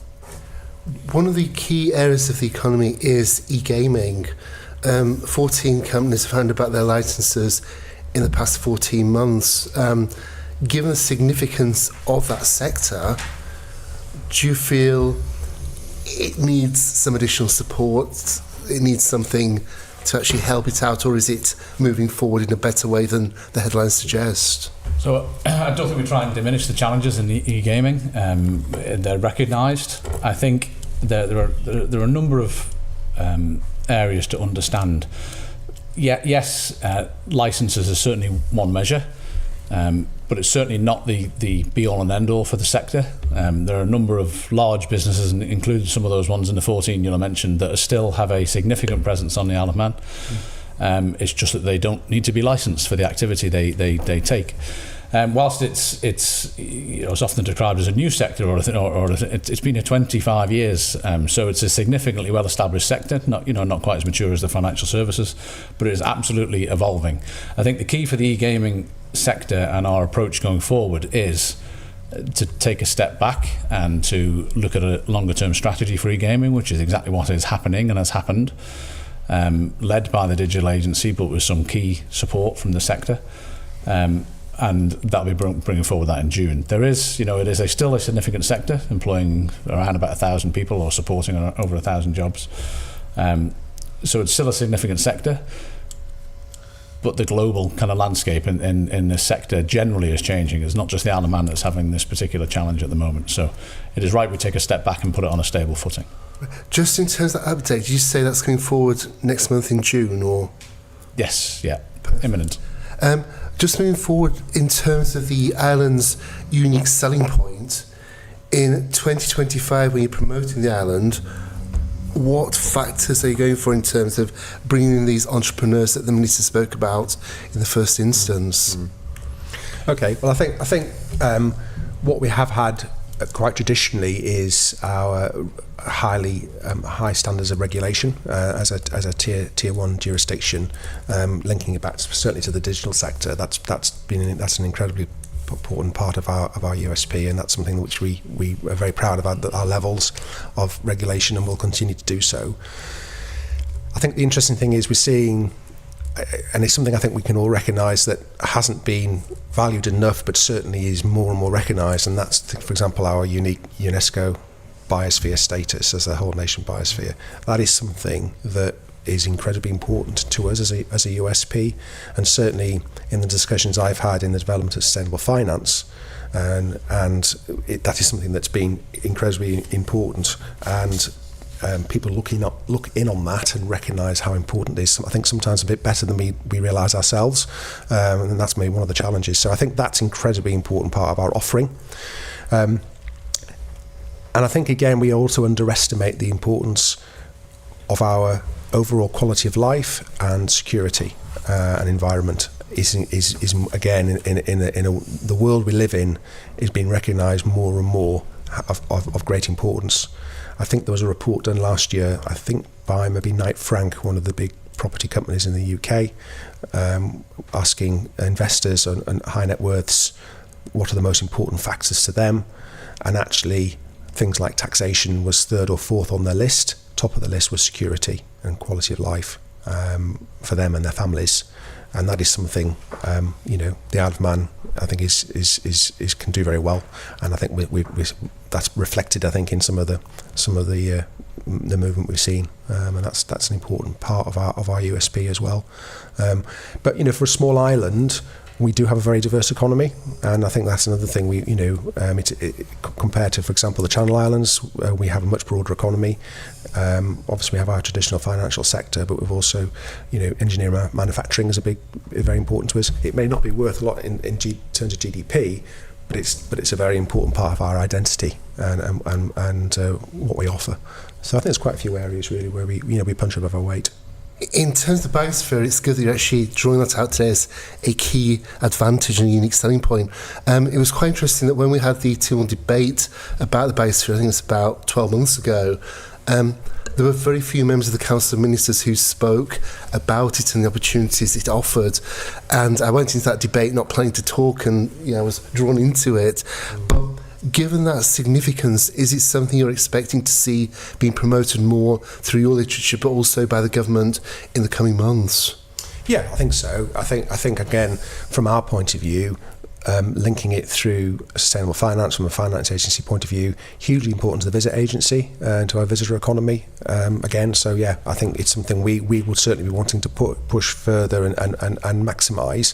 One of the key areas of the economy is e-gaming. 14 companies have found about their licenses in the past 14 months. Given the significance of that sector, do you feel it needs some additional support? It needs something to actually help it out, or is it moving forward in a better way than the headlines suggest? So I don't think we try and diminish the challenges in e-gaming. They're recognised. I think there are a number of areas to understand. Yes, licences are certainly one measure, but it's certainly not the be-all and end-all for the sector. There are a number of large businesses, and including some of those ones in the 14 you'll mentioned, that still have a significant presence on the Isle of Man. It's just that they don't need to be licensed for the activity they take. Whilst it's often described as a new sector, or it's been here 25 years, so it's a significantly well-established sector, not quite as mature as the financial services, but it is absolutely evolving. I think the key for the e-gaming sector and our approach going forward is to take a step back and to look at a longer-term strategy for e-gaming, which is exactly what is happening and has happened. Led by the digital agency, but with some key support from the sector, and that'll be bringing forward that in June. There is, it is still a significant sector, employing around about 1,000 people or supporting over 1,000 jobs. So it's still a significant sector, but the global kind of landscape in this sector generally is changing. It's not just the Isle of Man that's having this particular challenge at the moment. So it is right we take a step back and put it on a stable footing. Just in terms of that update, did you say that's going forward next month in June, or? Yes, yeah, imminent. Just moving forward in terms of the island's unique selling point, in 2025 when you're promoting the island, what factors are you going for in terms of bringing in these entrepreneurs that the Minister spoke about in the first instance? Okay, well I think what we have had quite traditionally is our high standards of regulation as a tier one jurisdiction, linking it back certainly to the digital sector. That's an incredibly important part of our USP, and that's something which we are very proud of our levels of regulation, and will continue to do so. I think the interesting thing is we're seeing, and it's something I think we can all recognise that hasn't been valued enough, but certainly is more and more recognised, and that's, for example, our unique UNESCO biosphere status as a whole nation biosphere. That is something that is incredibly important to us as a USP, and certainly in the discussions I've had in the development of sustainable finance, and that is something that's been incredibly important, and people look in on that and recognise how important it is. I think sometimes a bit better than we realise ourselves, and that's maybe one of the challenges. So I think that's an incredibly important part of our offering. And I think, again, we also underestimate the importance of our overall quality of life and security and environment is again, in the world we live in, is being recognised more and more of great importance. I think there was a report done last year, I think by maybe Knight Frank, one of the big property companies in the UK, asking investors and high net worths what are the most important factors to them, and actually things like taxation was third or fourth on their list. Top of the list was security and quality of life for them and their families, and that is something the Isle of Man, I think, is can do very well, and I think we that's reflected, I think, in some of the movement we've seen, and that's an important part of our USP as well. But for a small island, we do have a very diverse economy, and I think that's another thing. Compared to, for example, the Channel Islands, we have a much broader economy. Obviously, we have our traditional financial sector, but we've also, engineering, manufacturing is very important to us. It may not be worth a lot in terms of GDP, but it's a very important part of our identity and what we offer. So I think there's quite a few areas really where we punch above our weight. In terms of the biosphere, it's good that you're actually drawing that out today as a key advantage and a unique selling point. It was quite interesting that when we had the T1 debate about the biosphere, I think it was about 12 months ago, there were very few members of the Council of Ministers who spoke about it and the opportunities it offered. And I went into that debate not planning to talk, and I was drawn into it. But given that significance, is it something you're expecting to see being promoted more through your literature, but also by the government in the coming months? Yeah, I think so. I think again, from our point of view, linking it through sustainable finance from a finance agency point of view, hugely important to the visit agency and to our visitor economy. Again, so yeah, I think it's something we will certainly be wanting to push further and maximise.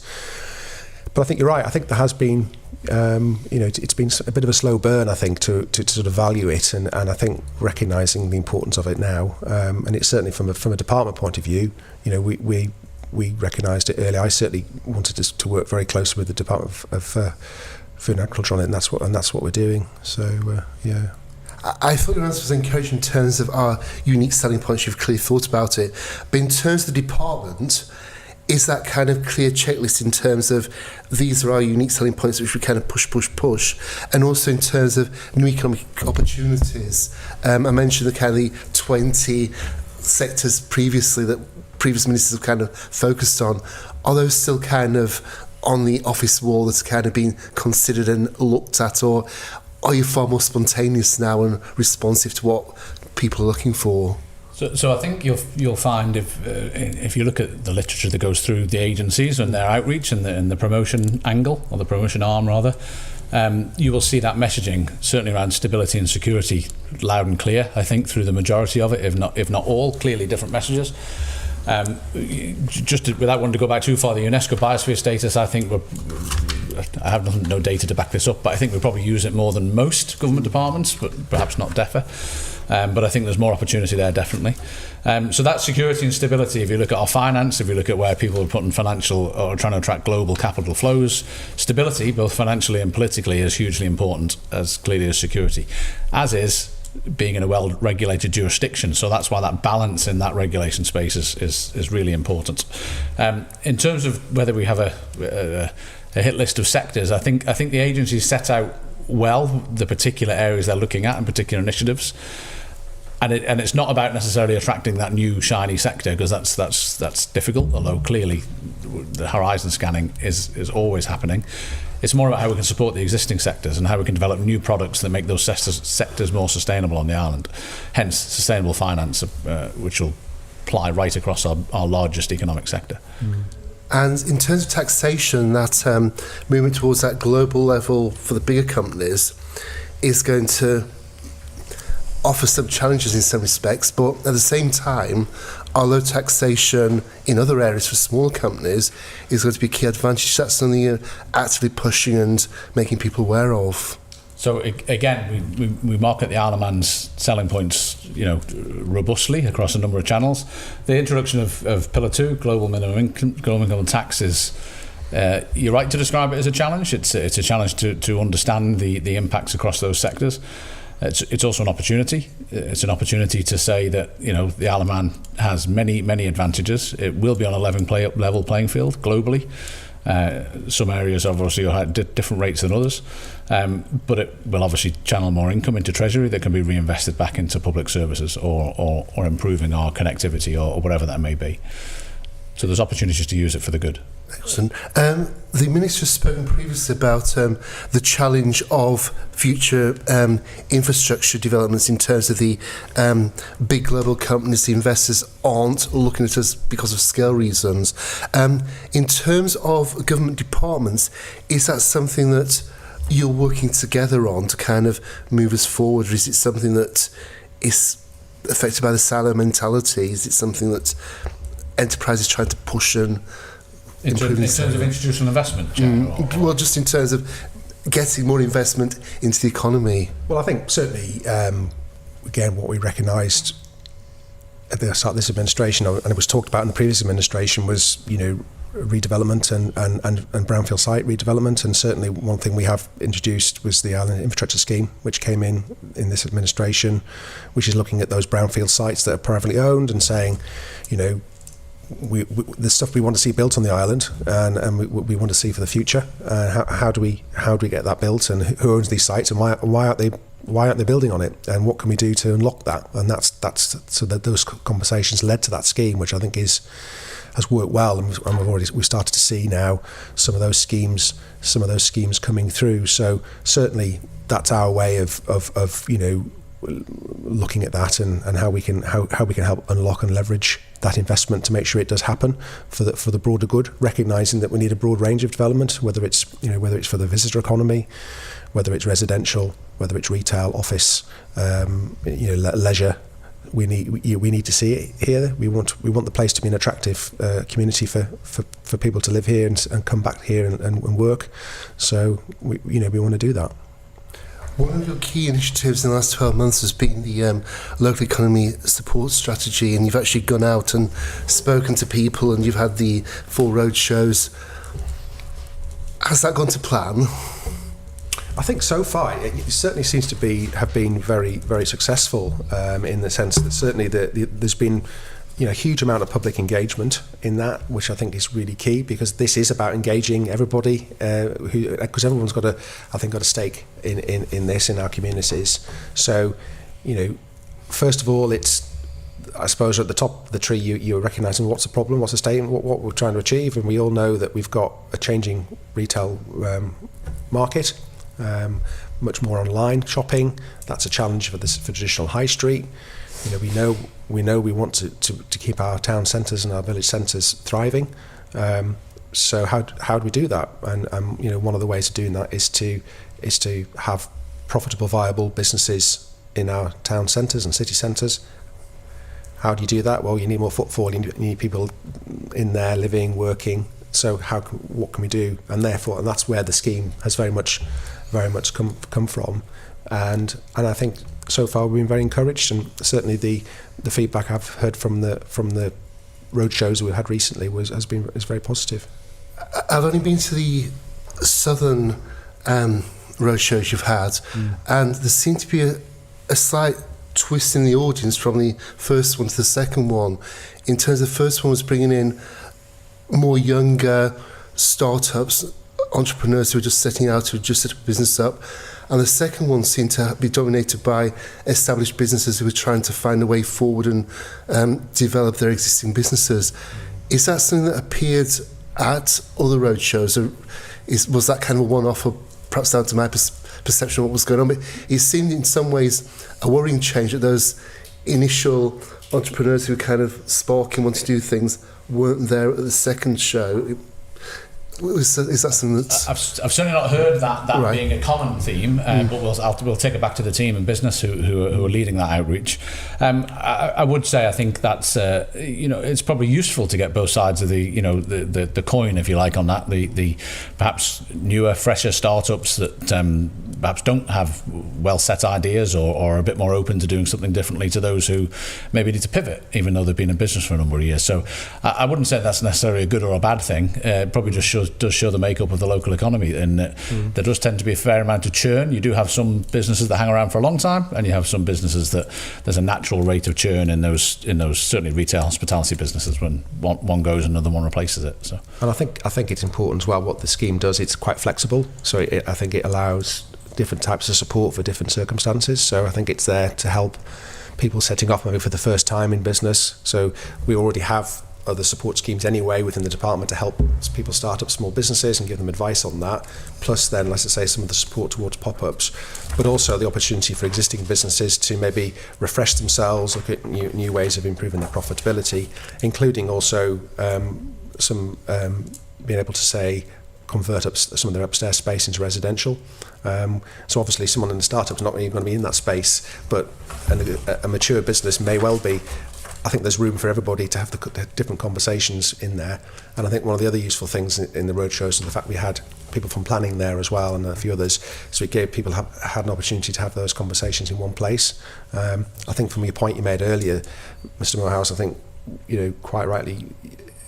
But I think you're right. I think there has been, it's been a bit of a slow burn, I think, to sort of value it, and I think recognising the importance of it now. And it's certainly from a department point of view, we recognised it early. I certainly wanted to work very closely with the Department of Food and Agriculture on it, and that's what we're doing. So yeah. I thought your answer was encouraging in terms of our unique selling points. You've clearly thought about it, but in terms of the department, is that kind of clear checklist in terms of these are our unique selling points which we kind of push, and also in terms of new economic opportunities? I mentioned the kind of the 20 sectors previously that previous ministers have kind of focused on. Are those still kind of on the office wall that's kind of being considered and looked at, or are you far more spontaneous now and responsive to what people are looking for? So I think you'll find if you look at the literature that goes through the agencies and their outreach and the promotion angle, or the promotion arm rather, you will see that messaging certainly around stability and security loud and clear. I think through the majority of it, if not all, clearly different messages. Without wanting to go back too far, the UNESCO biosphere status, I think I have no data to back this up, but I think we probably use it more than most government departments, but perhaps not DEFRA. But I think there's more opportunity there, definitely. So that security and stability, if you look at our finance, if you look at where people are putting financial or trying to attract global capital flows, stability, both financially and politically, is hugely important, as clearly as security, as is being in a well-regulated jurisdiction. So that's why that balance in that regulation space is really important. In terms of whether we have a hit list of sectors, I think the agencies set out well the particular areas they're looking at and particular initiatives. And it's not about necessarily attracting that new shiny sector, because that's difficult, although clearly the horizon scanning is always happening. It's more about how we can support the existing sectors and how we can develop new products that make those sectors more sustainable on the island. Hence, sustainable finance, which will apply right across our largest economic sector. And in terms of taxation, that movement towards that global level for the bigger companies is going to offers some challenges in some respects, but at the same time, our low taxation in other areas for small companies is going to be a key advantage. That's something you're actively pushing and making people aware of. So again, we market the Isle of Man's selling points, robustly across a number of channels. The introduction of Pillar 2, global minimum income tax, is you're right to describe it as a challenge. It's a challenge to understand the impacts across those sectors. It's also an opportunity. It's an opportunity to say that the Isle of Man has many advantages. It will be on a level playing field globally. Some areas obviously are at different rates than others, but it will obviously channel more income into Treasury that can be reinvested back into public services or improving our connectivity or whatever that may be. So there's opportunities to use it for the good. Excellent. The Minister has spoken previously about the challenge of future infrastructure developments in terms of the big global companies. The investors aren't looking at us because of scale reasons. In terms of government departments, is that something that you're working together on to kind of move us forward, or is it something that is affected by the silo mentality? Is it something that enterprise is trying to push and in terms of institutional investment? Well, just in terms of getting more investment into the economy. Well, I think certainly, again, what we recognised at the start of this administration, and it was talked about in the previous administration, was redevelopment and brownfield site redevelopment. And certainly one thing we have introduced was the Island Infrastructure Scheme, which came in this administration, which is looking at those brownfield sites that are privately owned and saying, the stuff we want to see built on the island, and we want to see for the future. How do we get that built, and who owns these sites, and why aren't they building on it, and what can we do to unlock that? And that's so that those conversations led to that scheme, which I think has worked well, and we've started to see now some of those schemes coming through. So certainly that's our way of looking at that and how we can help unlock and leverage that investment to make sure it does happen for the broader good, recognising that we need a broad range of development, whether it's for the visitor economy, whether it's residential, whether it's retail, office, leisure. We need to see it here. We want the place to be an attractive community for people to live here and come back here and work. So we want to do that. One of your key initiatives in the last 12 months has been the local economy support strategy, and you've actually gone out and spoken to people, and you've had the 4 road shows. Has that gone to plan? I think so far it certainly seems to have been very, very successful in the sense that certainly there's been a huge amount of public engagement in that, which I think is really key, because this is about engaging everybody, because everyone's got a stake in this in our communities. So, first of all, it's, I suppose, at the top of the tree, you're recognising what's the problem, what's the state, and what we're trying to achieve, and we all know that we've got a changing retail market. Much more online shopping. That's a challenge for traditional high street. We know we want to keep our town centres and our village centres thriving. So how do we do that? And one of the ways of doing that is to have profitable, viable businesses in our town centres and city centres. How do you do that? Well, you need more footfall. You need people in there living, working. So what can we do? And that's where the scheme has very much come from. And I think so far we've been very encouraged, and certainly the feedback I've heard from the road shows we've had recently is very positive. I've only been to the southern road shows you've had, and there seemed to be a slight twist in the audience from the first one to the second one. In terms of the first one was bringing in more younger startups, entrepreneurs who were just setting out to just set a business up, and the second one seemed to be dominated by established businesses who were trying to find a way forward and develop their existing businesses. Is that something that appeared at other road shows, or was that kind of a one-off, or perhaps down to my perception of what was going on? But it seemed in some ways a worrying change that those initial entrepreneurs who were kind of sparking, wanting to do things, weren't there at the second show. Is that something that's... I've certainly not heard that Right. being a common theme, but we'll take it back to the team in business who are leading that outreach. I would say I think that's it's probably useful to get both sides of the coin, if you like, on that. The perhaps newer, fresher startups that perhaps don't have well set ideas or are a bit more open to doing something differently to those who maybe need to pivot, even though they've been in business for a number of years. So I wouldn't say that's necessarily a good or a bad thing. It probably just does show the makeup of the local economy, and there does tend to be a fair amount of churn. You do have some businesses that hang around for a long time, and you have some businesses that there's a natural rate of churn in those certainly retail hospitality businesses when one goes, another one replaces it. So, and I think it's important as well what the scheme does. It's quite flexible, so I think it allows different types of support for different circumstances. So I think it's there to help people setting off maybe for the first time in business. So we already have other support schemes anyway within the department to help people start up small businesses and give them advice on that. Plus then, let's say, some of the support towards pop-ups, but also the opportunity for existing businesses to maybe refresh themselves, look at new ways of improving their profitability, including also some being able to say convert up some of their upstairs space into residential. So obviously someone in the startup is not really going to be in that space, but a mature business may well be. I think there's room for everybody to have the different conversations in there. And I think one of the other useful things in the roadshows is the fact we had people from planning there as well, and a few others. So it gave people had an opportunity to have those conversations in one place. I think from your point you made earlier, Mr. Morehouse, I think, quite rightly,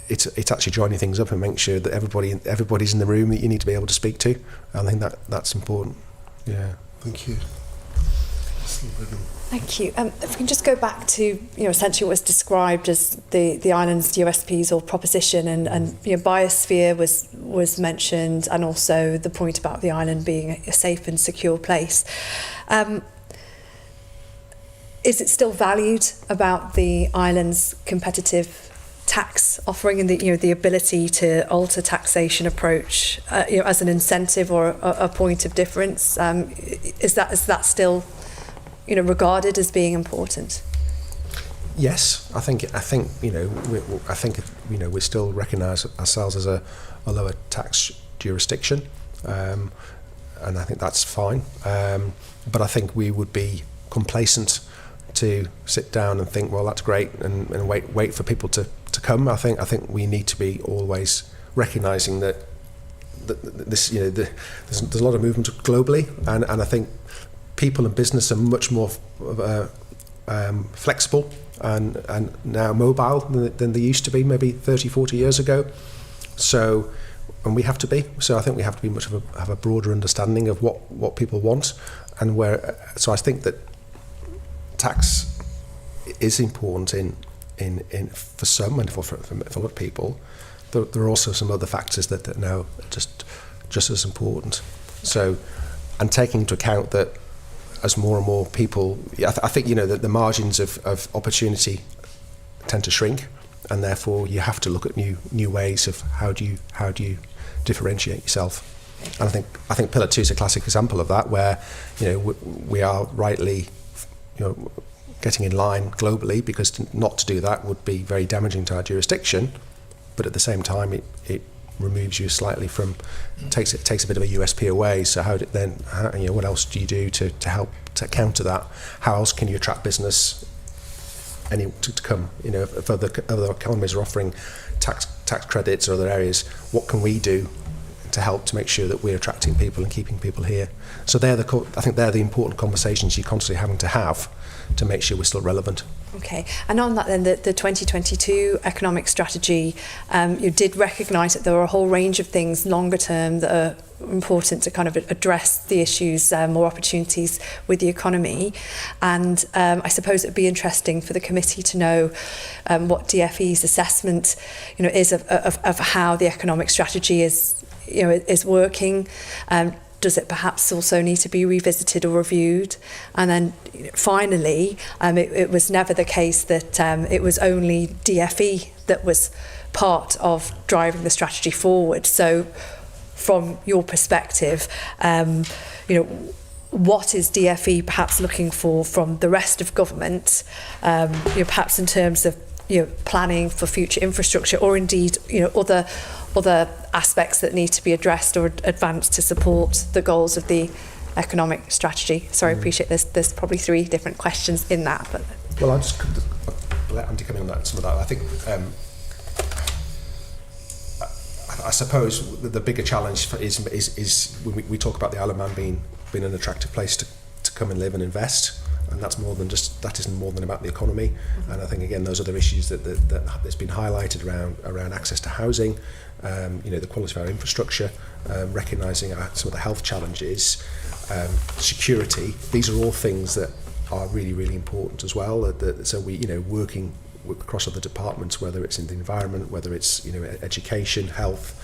it's actually joining things up and making sure that everybody's in the room that you need to be able to speak to. And I think that's important. Yeah. Thank you. Thank you. If we can just go back to essentially what was described as the island's USPs or proposition, and biosphere was mentioned, and also the point about the island being a safe and secure place. Is it still valued about the island's competitive tax offering and the ability to alter taxation approach as an incentive or a point of difference? Is that still regarded as being important? Yes, I think we still recognise ourselves as a lower tax jurisdiction, and I think that's fine. But I think we would be complacent to sit down and think, well, that's great, and wait for people to come. I think we need to be always recognising that this there's a lot of movement globally, and I think people and business are much more flexible and now mobile than they used to be maybe 30, 40 years ago. So, and we have to be. So I think we have to be have a broader understanding of what people want and where. So I think that tax is important in for some and for a lot of people. There are also some other factors that are now just as important. So, and taking into account that as more and more people, I think that the margins of opportunity tend to shrink, and therefore you have to look at new ways of how do you differentiate yourself. And I think Pillar 2 is a classic example of that, where we are rightly getting in line globally, because not to do that would be very damaging to our jurisdiction, but at the same time it removes you slightly from, takes a bit of a USP away. So what else do you do to help to counter that? How else can you attract business to come? If other economies are offering tax credits or other areas, what can we do to help to make sure that we're attracting people and keeping people here? So I think they're the important conversations you're constantly having to have to make sure we're still relevant. Okay, and on that then, the 2022 economic strategy, you did recognise that there were a whole range of things longer term that are important to kind of address the issues, more opportunities with the economy. And I suppose it would be interesting for the committee to know what DFE's assessment is of how the economic strategy is working. Does it perhaps also need to be revisited or reviewed? And then finally, it was never the case that it was only DFE that was part of driving the strategy forward. So from your perspective, what is DFE perhaps looking for from the rest of government, perhaps in terms of planning for future infrastructure, or indeed other aspects that need to be addressed or advanced to support the goals of the economic strategy? Sorry, I appreciate there's probably 3 different questions in that, but Well, I'll just let Andy come in on that, some of that. I think, I suppose the bigger challenge is when we talk about the Isle of Man being an attractive place to come and live and invest, and that isn't more than about the economy. And I think again those other issues that has been highlighted around access to housing, the quality of our infrastructure, recognising some of the health challenges, security. These are all things that are really, really important as well. So we, working across other departments, whether it's in the environment, whether it's education, health,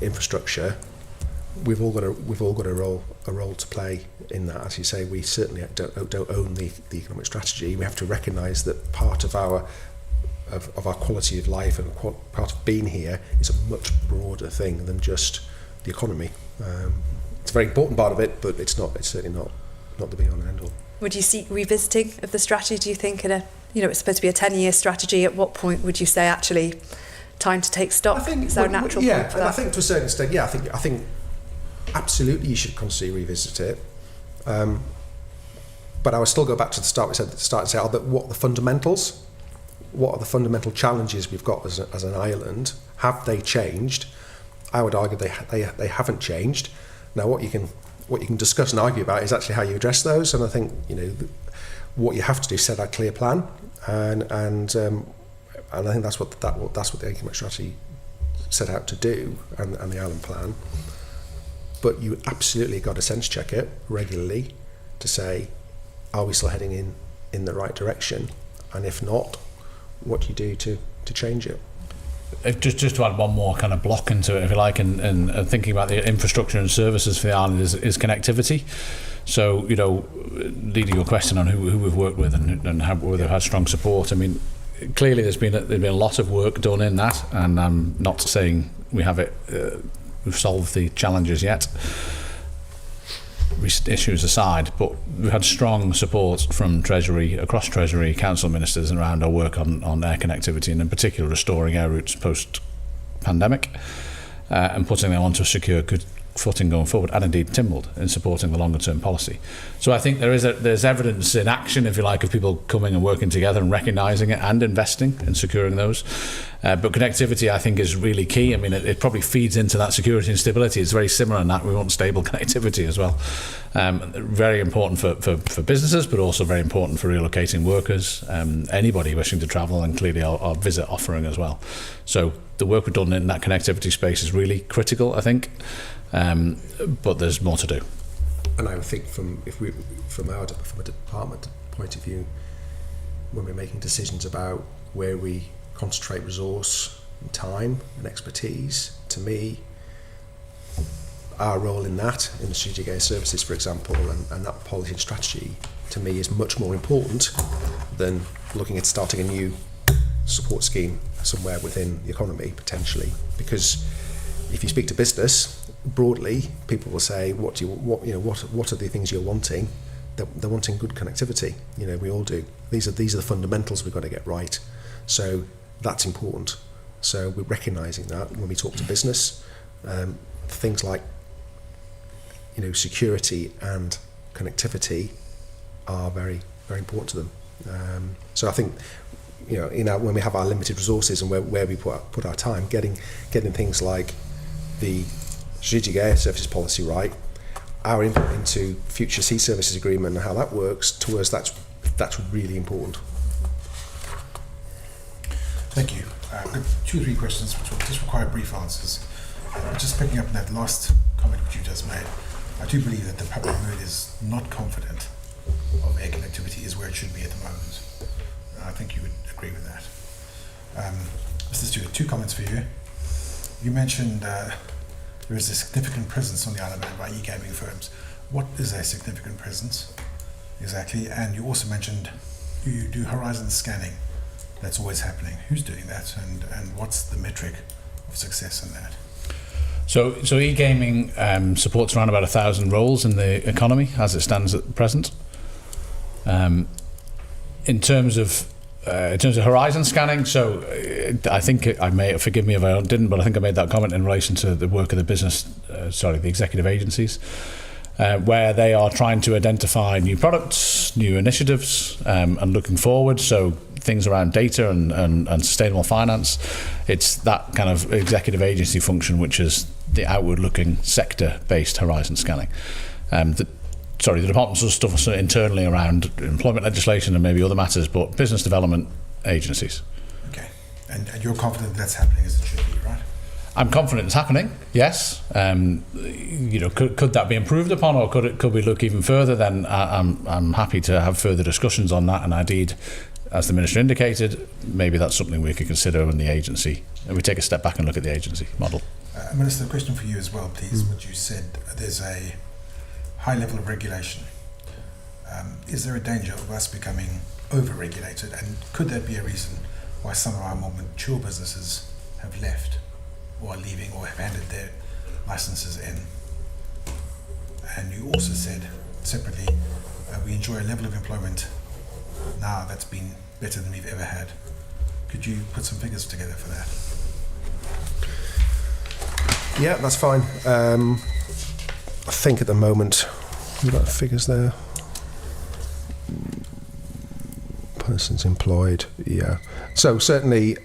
infrastructure, we've all got a role to play in that. As you say, we certainly don't own the economic strategy. We have to recognise that part of our quality of life and part of being here is a much broader thing than just the economy. It's a very important part of it, but it's certainly not the be all and end all. would you seek revisiting of the strategy, do you think, it's supposed to be a 10-year strategy? At what point would you say, actually, time to take stock? I think, is there a natural point for that? I think to a certain extent, I think absolutely you should consider revisit it. But I would still go back to the start. And say, what are the fundamentals? What are the fundamental challenges we've got as an island? Have they changed? I would argue they haven't changed. Now, what you can discuss and argue about is actually how you address those. And I think what you have to do is set a clear plan, and I think that's what the economic strategy set out to do, and the island plan. But you absolutely got to sense check it regularly to say, are we still heading in the right direction? And if not, what do you do to change it? Just to add one more kind of block into it, if you like, and thinking about the infrastructure and services for the island is connectivity. So, leading your question on who we've worked with and how whether they've had strong support. I mean, clearly there's been a lot of work done in that, and I'm not saying we have it. We've solved the challenges yet. Recent issues aside, but we've had strong support from Treasury, across Treasury, Council Ministers around our work on air connectivity, and in particular restoring air routes post-pandemic, and putting them onto a secure, good footing going forward, and indeed Tynwald in supporting the longer term policy. So I think there's evidence in action, if you like, of people coming and working together and recognising it and investing and securing those. But connectivity, I think, is really key. I mean, it probably feeds into that security and stability. It's very similar in that we want stable connectivity as well. Very important for businesses, but also very important for relocating workers, anybody wishing to travel, and clearly our visit offering as well. So the work we've done in that connectivity space is really critical, I think. But there's more to do. And I would think from a department point of view, when we're making decisions about where we concentrate resource and time and expertise, to me, our role in the strategic air services, for example, and that policy and strategy, to me, is much more important than looking at starting a new support scheme somewhere within the economy, potentially. Because if you speak to business broadly, people will say, what are the things you're wanting? They're wanting good connectivity. We all do. These are the fundamentals we've got to get right. So that's important. So we're recognising that when we talk to business. Things like security and connectivity are very, very important to them. So I think when we have our limited resources and where we put our time, getting things like the strategic air services policy right, our input into future sea services agreement and how that works, to us that's really important. Thank you. I've got 2 or 3 questions which will just require brief answers. Just picking up on that last comment which you just made, I do believe that the public mood is not confident of air connectivity is where it should be at the moment. I think you would agree with that. Mr. Stewart, 2 comments for you. You mentioned there is a significant presence on the Isle of Man by e-gaming firms. What is a significant presence exactly? And you also mentioned you do horizon scanning. That's always happening. Who's doing that, and what's the metric of success in that? So e-gaming supports around about 1,000 roles in the economy as it stands at present. In terms of in terms of horizon scanning, so I think I may, forgive me if I didn't, but I think I made that comment in relation to the work of the the executive agencies, where they are trying to identify new products, new initiatives, and looking forward. So things around data and sustainable finance. It's that kind of executive agency function, which is the outward-looking sector-based horizon scanning. The departments does stuff internally around employment legislation and maybe other matters, but business development agencies. Okay. And you're confident that's happening as it should be, right? I'm confident it's happening, yes. Could that be improved upon, or could we look even further? Then I'm happy to have further discussions on that, and indeed, as the Minister indicated, maybe that's something we could consider in the agency, and we take a step back and look at the agency model. Minister, a question for you as well, please. What you said, there's a high level of regulation. Is there a danger of us becoming over-regulated, and could that be a reason why some of our more mature businesses have left or are leaving or have handed their licenses in? And you also said separately, we enjoy a level of employment now that's been better than we've ever had. Could you put some figures together for that? Yeah, that's fine. I think at the moment, we've got figures there. Persons employed, yeah. So certainly,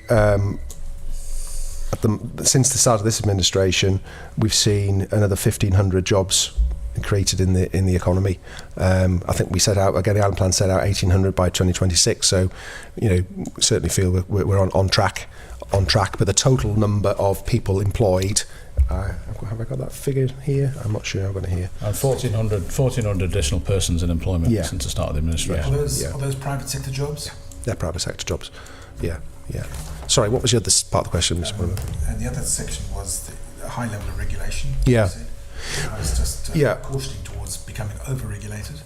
since the start of this administration, we've seen another 1,500 jobs created in the economy. I think we set out, again, the Island Plan set out 1,800 by 2026. So, certainly feel we're on track. But the total number of people employed. Have I got that figure here? I'm not sure I've got it here. 1,400 additional persons in employment since the start of the administration. Are those private sector jobs? They're private sector jobs. Yeah. Sorry, what was the other part of the question, Mr. Bowman? And the other section was the high level of regulation. Yeah. I was just cautioning towards becoming over-regulated.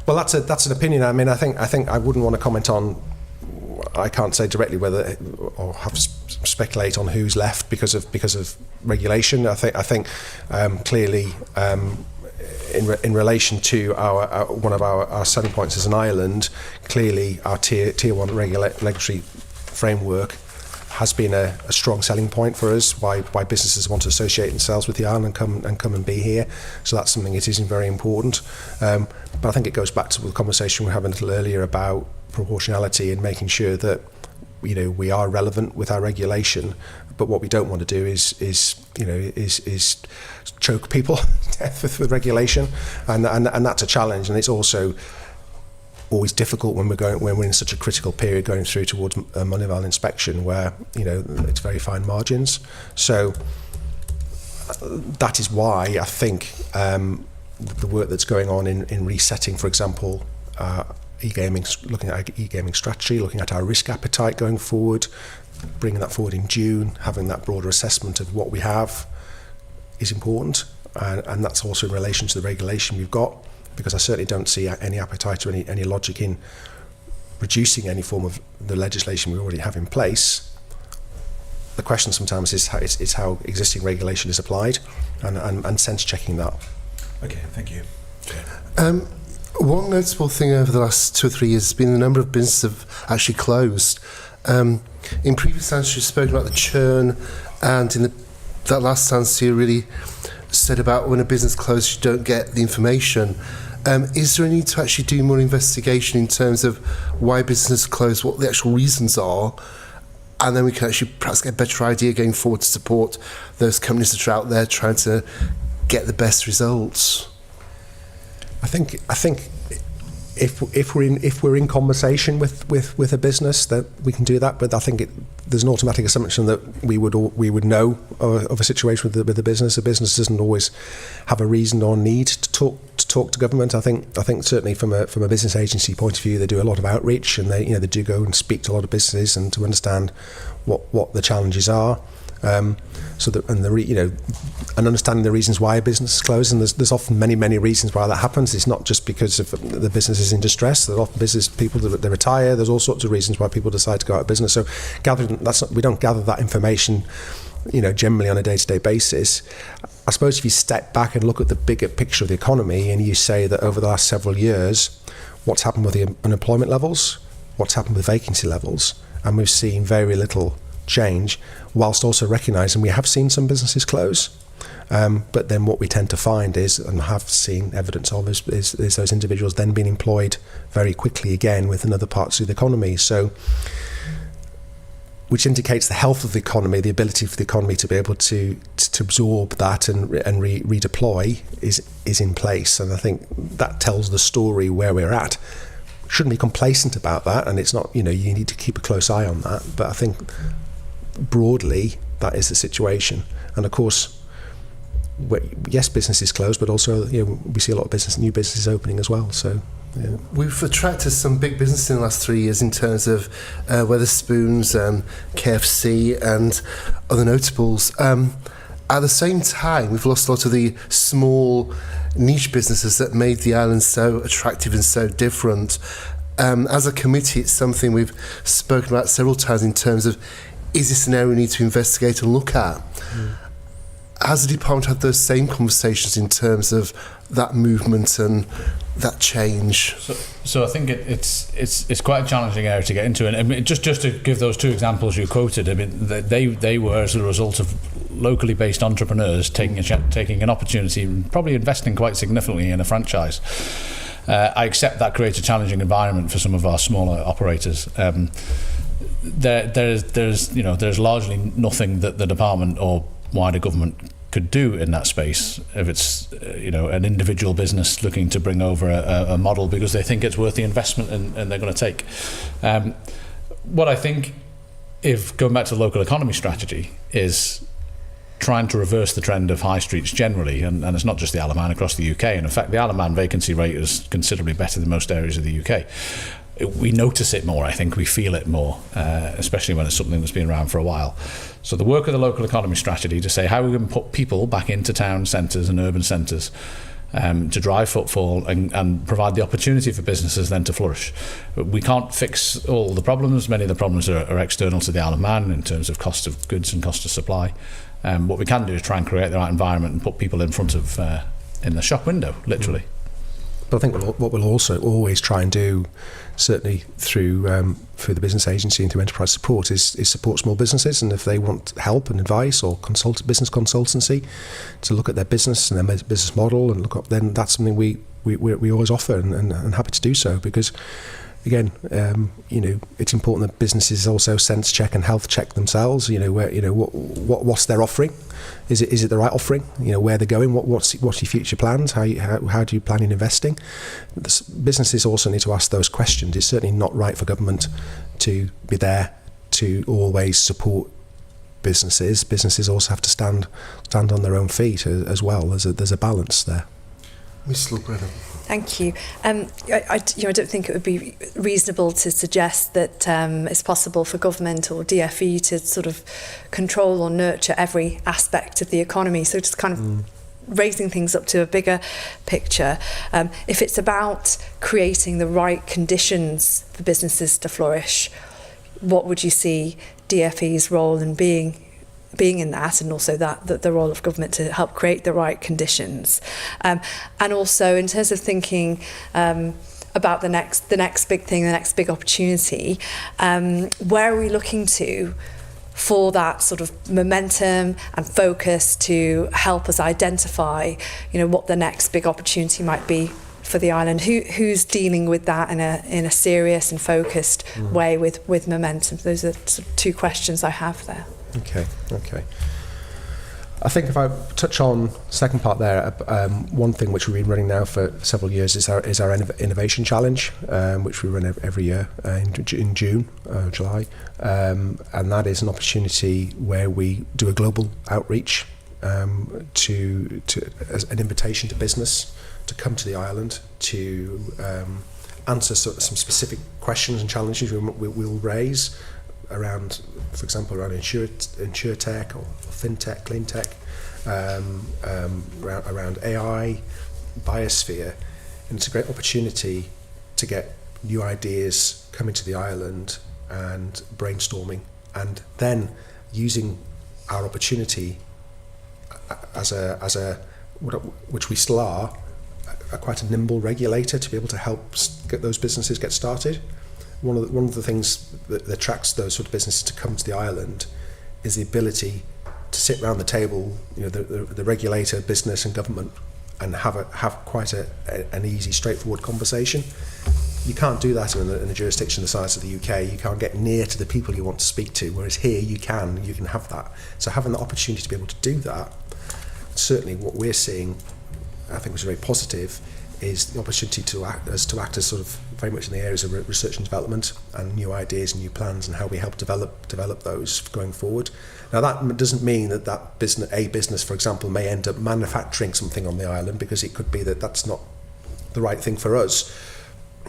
Well, that's an opinion. I mean, I think I wouldn't want to comment on. I can't say directly whether or have speculate on who's left because of regulation. I think clearly in relation to our one of our selling points as an island, clearly our tier one regulatory framework has been a strong selling point for us. Why businesses want to associate themselves with the island and come and be here. So that's something that isn't very important. But I think it goes back to the conversation we were having a little earlier about proportionality and making sure that we are relevant with our regulation. But what we don't want to do is choke people to death with regulation, and that's a challenge. And it's also always difficult when we're in such a critical period going through towards a Moneyval inspection where it's very fine margins. So that is why I think the work that's going on in resetting, for example, e-gaming, looking at e-gaming strategy, looking at our risk appetite going forward, bringing that forward in June, having that broader assessment of what we have is important, and that's also in relation to the regulation we've got. Because I certainly don't see any appetite or any logic in reducing any form of the legislation we already have in place. The question sometimes is how existing regulation is applied, and sense checking that. Okay, thank you. One notable thing over the last 2 or 3 years has been the number of businesses have actually closed. In previous answers, you've spoken about the churn, and in that last answer, you really said about when a business closes, you don't get the information. Is there a need to actually do more investigation in terms of why businesses close, what the actual reasons are, and then we can actually perhaps get a better idea going forward to support those companies that are out there trying to get the best results? I think if we're in conversation with a business, that we can do that, but I think there's an automatic assumption that we would know of a situation with the business. A business doesn't always have a reason or need to talk to government. I think certainly from a business agency point of view, they do a lot of outreach, and they do go and speak to a lot of businesses and to understand what the challenges are. And understanding the reasons why a business is closed, and there's often many reasons why that happens. It's not just because of the business is in distress. There's often business people that they retire. There's all sorts of reasons why people decide to go out of business. So we don't gather that information, generally on a day-to-day basis. I suppose if you step back and look at the bigger picture of the economy, and you say that over the last several years, what's happened with the unemployment levels, what's happened with vacancy levels, and we've seen very little change, whilst also recognising we have seen some businesses close. But then what we tend to find is, and have seen evidence of, is those individuals then being employed very quickly again within other parts of the economy. So, which indicates the health of the economy, the ability for the economy to be able to absorb that and redeploy is in place. And I think that tells the story where we're at. Shouldn't be complacent about that, and it's not, you need to keep a close eye on that. But I think broadly that is the situation. And of course, yes, business is closed, but also we see a lot of new businesses opening as well. So yeah. We've attracted some big businesses in the last 3 years in terms of Wetherspoons, KFC and other notables. At the same time, we've lost a lot of the small niche businesses that made the island so attractive and so different. As a committee, it's something we've spoken about several times in terms of, is this an area we need to investigate and look at? Has the department had those same conversations in terms of that movement and that change? So I think it's quite a challenging area to get into, and I mean, just to give those two examples you quoted, I mean they were as a result of locally based entrepreneurs taking an opportunity and probably investing quite significantly in a franchise. I accept that creates a challenging environment for some of our smaller operators. There's largely nothing that the department or wider government could do in that space if it's an individual business looking to bring over a model because they think it's worth the investment and they're going to take. What I think, if going back to the local economy strategy, is trying to reverse the trend of high streets generally, and it's not just the Isle of Man, across the UK, and in fact the Isle of Man vacancy rate is considerably better than most areas of the UK. We notice it more, I think, we feel it more, especially when it's something that's been around for a while. So the work of the local economy strategy to say how we can put people back into town centres and urban centres to drive footfall and provide the opportunity for businesses then to flourish. We can't fix all the problems. Many of the problems are external to the Isle of Man in terms of cost of goods and cost of supply. What we can do is try and create the right environment and put people in front of in the shop window, literally. But I think what we'll also always try and do, certainly through the business agency and through enterprise support, is support small businesses, and if they want help and advice or business consultancy to look at their business and their business model and look up, then that's something we always offer and happy to do so, because again, it's important that businesses also sense check and health check themselves. What's their offering? Is it the right offering? Where they're going. What's your future plans? How do you plan in investing? Businesses also need to ask those questions. It's certainly not right for government to be there to always support businesses. Businesses also have to stand on their own feet as well. There's a balance there. Ms. Brennan. Thank you. I don't think it would be reasonable to suggest that it's possible for government or DFE to sort of control or nurture every aspect of the economy. So just kind of raising things up to a bigger picture. If it's about creating the right conditions for businesses to flourish, what would you see DFE's role in being in that, and also that the role of government to help create the right conditions, and also in terms of thinking about the next big thing, the next big opportunity, where are we looking to for that sort of momentum and focus to help us identify, what the next big opportunity might be for the island? Who's dealing with that in a serious and focused way with momentum? Those are sort of two questions I have there. Okay. I think if I touch on the second part there, one thing which we've been running now for several years is our innovation challenge, which we run every year in June, July, and that is an opportunity where we do a global outreach to as an invitation to business to come to the island to answer some specific questions and challenges we'll raise around, for example, around insurtech or fintech, clean tech, around AI, biosphere, and it's a great opportunity to get new ideas coming to the island and brainstorming, and then using our opportunity as a which we still are quite a nimble regulator to be able to help get those businesses get started. one of the things that attracts those sort of businesses to come to the island is the ability to sit around the table, the regulator, business and government, and have quite an easy, straightforward conversation. You can't do that in a jurisdiction the size of the UK. You can't get near to the people you want to speak to, whereas here you can have that. So having the opportunity to be able to do that, certainly what we're seeing, I think was very positive, is the opportunity to act as sort of very much in the areas of research and development and new ideas and new plans and how we help develop those going forward. Now that doesn't mean that business, for example, may end up manufacturing something on the island, because it could be that that's not the right thing for us.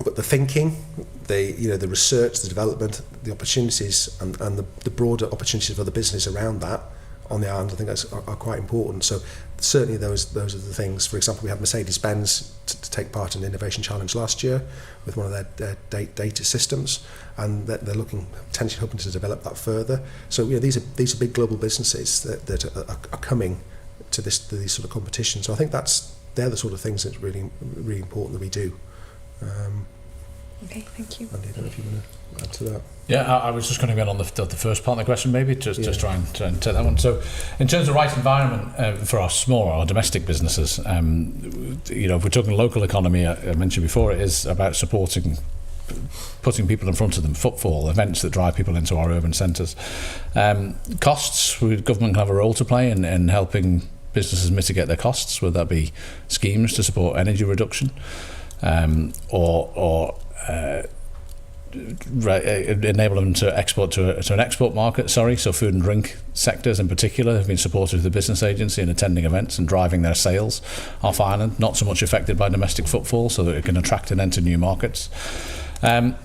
But the thinking, the research, the development, the opportunities, and the broader opportunities of other business around that on the island, I think are quite important. So certainly those are the things. For example, we had Mercedes-Benz to take part in the Innovation Challenge last year with one of their data systems, and they're potentially hoping to develop that further. So these are big global businesses that are coming to these sort of competitions. So I think they're the sort of things that's really, really important that we do. Okay, thank you. Andy, I don't know if you want to add to that. Yeah, I was just going to get on the first part of the question, maybe, just try and take that one. So, in terms of right environment for our smaller, our domestic businesses, if we're talking local economy, I mentioned before, it is about putting people in front of them, footfall, events that drive people into our urban centres. Costs, government can have a role to play in helping businesses mitigate their costs, whether that be schemes to support energy reduction, or enable them to export to an export market. So food and drink sectors in particular have been supported with the business agency in attending events and driving their sales off island, not so much affected by domestic footfall, so that it can attract and enter new markets. And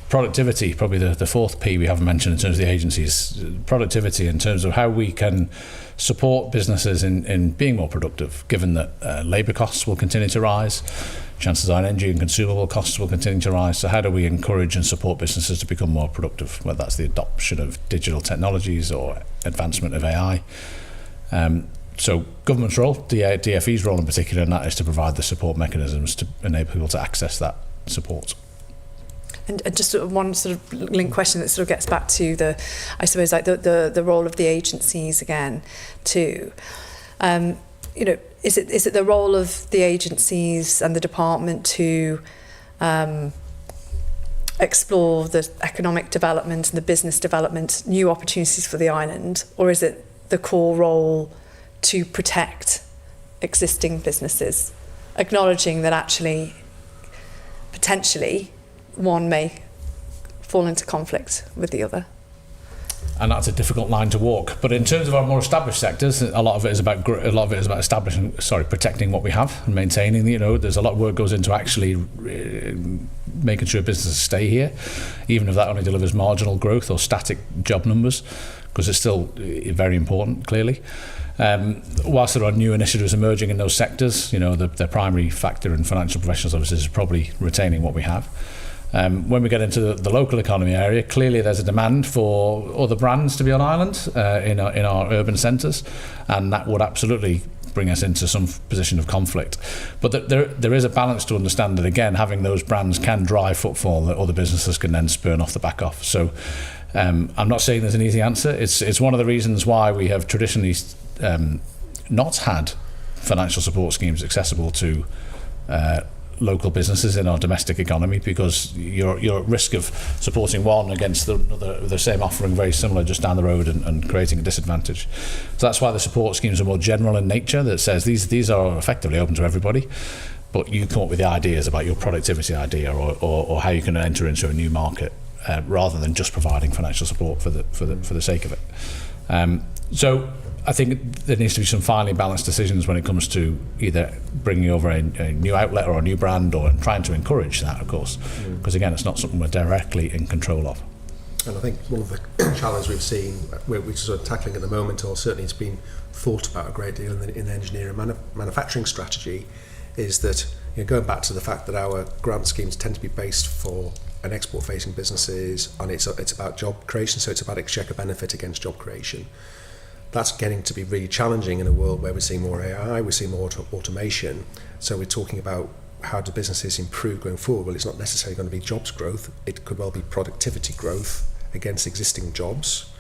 productivity, probably the fourth P we haven't mentioned in terms of the agencies. Productivity in terms of how we can support businesses in being more productive, given that labour costs will continue to rise, chances are energy and consumable costs will continue to rise. So how do we encourage and support businesses to become more productive, whether that's the adoption of digital technologies or advancement of AI? So government's role, DFE's role in particular, and that is to provide the support mechanisms to enable people to access that support. And just sort of one sort of linked question that sort of gets back to the role of the agencies again too. Is it the role of the agencies and the department to explore the economic development and the business development, new opportunities for the island, or is it the core role to protect existing businesses, acknowledging that actually potentially one may fall into conflict with the other? And that's a difficult line to walk. But in terms of our more established sectors, a lot of it is about protecting what we have and maintaining. There's a lot of work goes into actually making sure businesses stay here, even if that only delivers marginal growth or static job numbers, because it's still very important, clearly. Whilst there are new initiatives emerging in those sectors, the primary factor in financial professional services is probably retaining what we have. When we get into the local economy area, clearly there's a demand for other brands to be on island in our urban centres, and that would absolutely bring us into some position of conflict. But there is a balance to understand that, again, having those brands can drive footfall that other businesses can then spurn off the back off. So I'm not saying there's an easy answer. It's one of the reasons why we have traditionally not had financial support schemes accessible to local businesses in our domestic economy, because you're at risk of supporting one against the same offering very similar just down the road and creating a disadvantage. So that's why the support schemes are more general in nature, that says these are effectively open to everybody, but you come up with the ideas about your productivity idea or how you can enter into a new market, rather than just providing financial support for the sake of it. So I think there needs to be some finely balanced decisions when it comes to either bringing over a new outlet or a new brand, or trying to encourage that, of course, because again, it's not something we're directly in control of. And I think one of the challenges we've seen, we're sort of tackling at the moment, or certainly it's been thought about a great deal in the engineering and manufacturing strategy, is that going back to the fact that our grant schemes tend to be based for an export-facing businesses, and it's about job creation, so it's about exchequer benefit against job creation. That's getting to be really challenging in a world where we're seeing more AI, we're seeing more automation. So we're talking about how do businesses improve going forward? Well, it's not necessarily going to be jobs growth. It could well be productivity growth against existing jobs.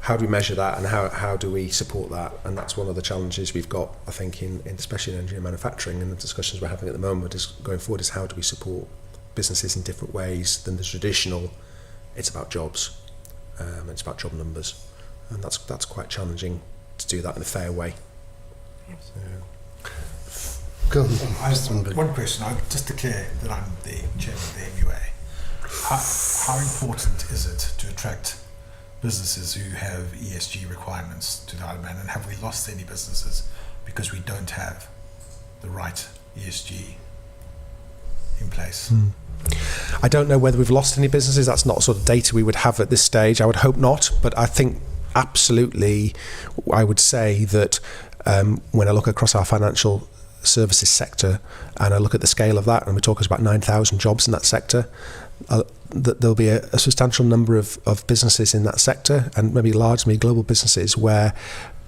How do we measure that, and how do we support that? And that's one of the challenges we've got, I think, in especially in engineering manufacturing, and the discussions we're having at the moment is going forward is how do we support businesses in different ways than the traditional. It's about jobs, it's about job numbers, and that's quite challenging to do that in a fair way. So. Go on. One question, just to clear that I'm the chairman of the MUA. How important is it to attract businesses who have ESG requirements to the Isle of Man, and have we lost any businesses because we don't have the right ESG in place? I don't know whether we've lost any businesses. That's not sort of data we would have at this stage. I would hope not, but I think absolutely I would say that when I look across our financial services sector and I look at the scale of that, and we're talking about 9,000 jobs in that sector, that there'll be a substantial number of businesses in that sector, and maybe largely global businesses, where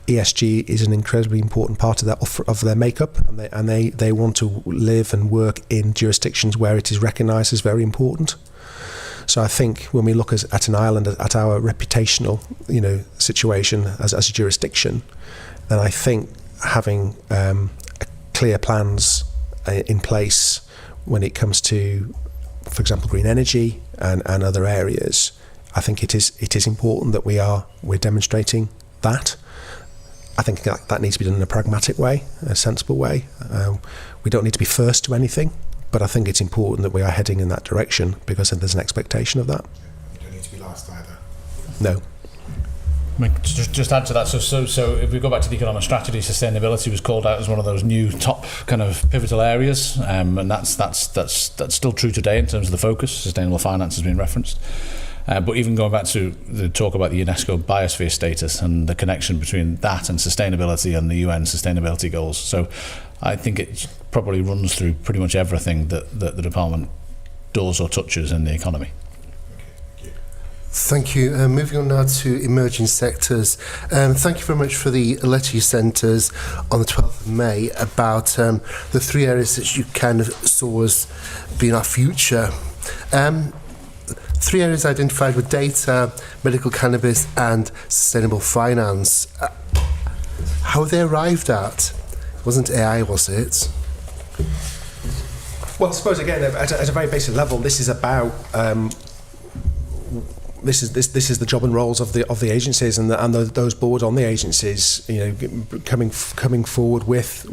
ESG is an incredibly important part of their makeup, and they want to live and work in jurisdictions where it is recognised as very important. So I think when we look at an island, at our reputational, situation as a jurisdiction, then I think having clear plans in place when it comes to, for example, green energy and other areas, I think it is important that we're demonstrating that. I think that needs to be done in a pragmatic way, a sensible way. We don't need to be first to anything, but I think it's important that we are heading in that direction, because there's an expectation of that. You don't need to be last either. No. I mean, just add to that. So if we go back to the economic strategy, sustainability was called out as one of those new top kind of pivotal areas, and that's still true today in terms of the focus. Sustainable finance has been referenced. But even going back to the talk about the UNESCO biosphere status and the connection between that and sustainability and the UN sustainability goals. So I think it probably runs through pretty much everything that the department does or touches in the economy. Thank you. Moving on now to emerging sectors. Thank you very much for the letter you sent us on the 12th of May about the three areas that you kind of saw as being our future. Three areas identified were data, medical cannabis and sustainable finance. How were they arrived at? It wasn't AI, was it? Well, I suppose again, at a very basic level, this is about this is the job and roles of the agencies and those boards on the agencies, coming forward with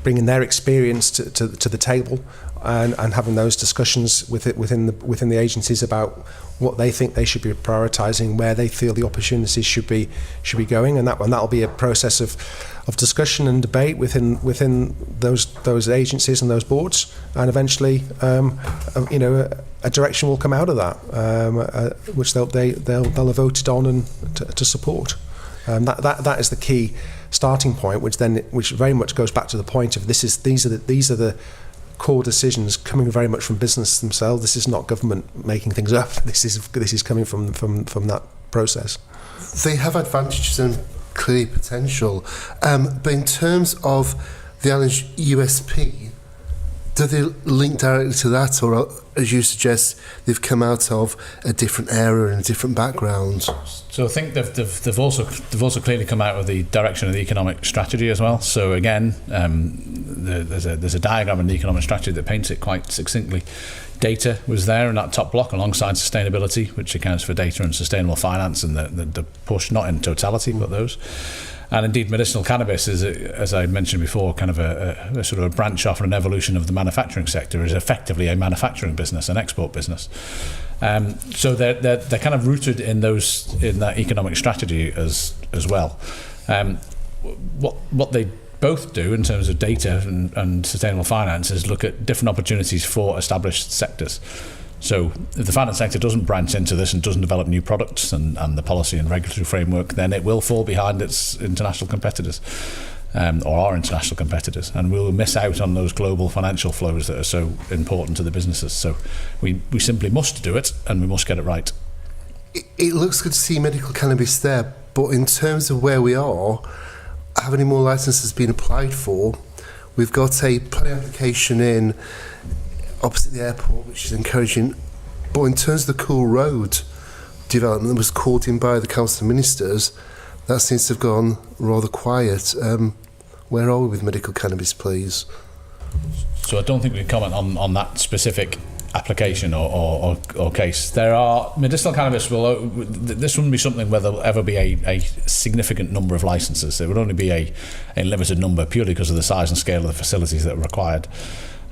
bringing their experience to the table, and having those discussions within the agencies about what they think they should be prioritising, where they feel the opportunities should be going, and that'll be a process of discussion and debate within those agencies and those boards, and eventually a direction will come out of that, which they'll have voted on and to support. That is the key starting point, which very much goes back to the point of these are the core decisions coming very much from business themselves. This is not government making things up. This is coming from that process. They have advantages and clear potential, but in terms of the island's USP, do they link directly to that, or as you suggest, they've come out of a different era and a different background? So I think they've also clearly come out of the direction of the economic strategy as well. So again, there's a diagram in the economic strategy that paints it quite succinctly. Data was there in that top block alongside sustainability, which accounts for data and sustainable finance, and the push, not in totality, but those. And indeed, medicinal cannabis is, as I mentioned before, kind of a sort of a branch off and an evolution of the manufacturing sector, is effectively a manufacturing business, an export business. So they're kind of rooted in that economic strategy as well. What they both do in terms of data and sustainable finance is look at different opportunities for established sectors. So if the finance sector doesn't branch into this and doesn't develop new products and the policy and regulatory framework, then it will fall behind its international competitors, or our international competitors, and we'll miss out on those global financial flows that are so important to the businesses. So we simply must do it, and we must get it right. It looks good to see medical cannabis there, but in terms of where we are, have any more licenses been applied for? We've got a planning application in opposite the airport, which is encouraging. But in terms of the Cool Road development that was called in by the Council of Ministers, that seems to have gone rather quiet. Where are we with medical cannabis, please? So I don't think we can comment on that specific application or case. There are medicinal cannabis. This wouldn't be something where there'll ever be a significant number of licenses. There would only be a limited number purely because of the size and scale of the facilities that are required.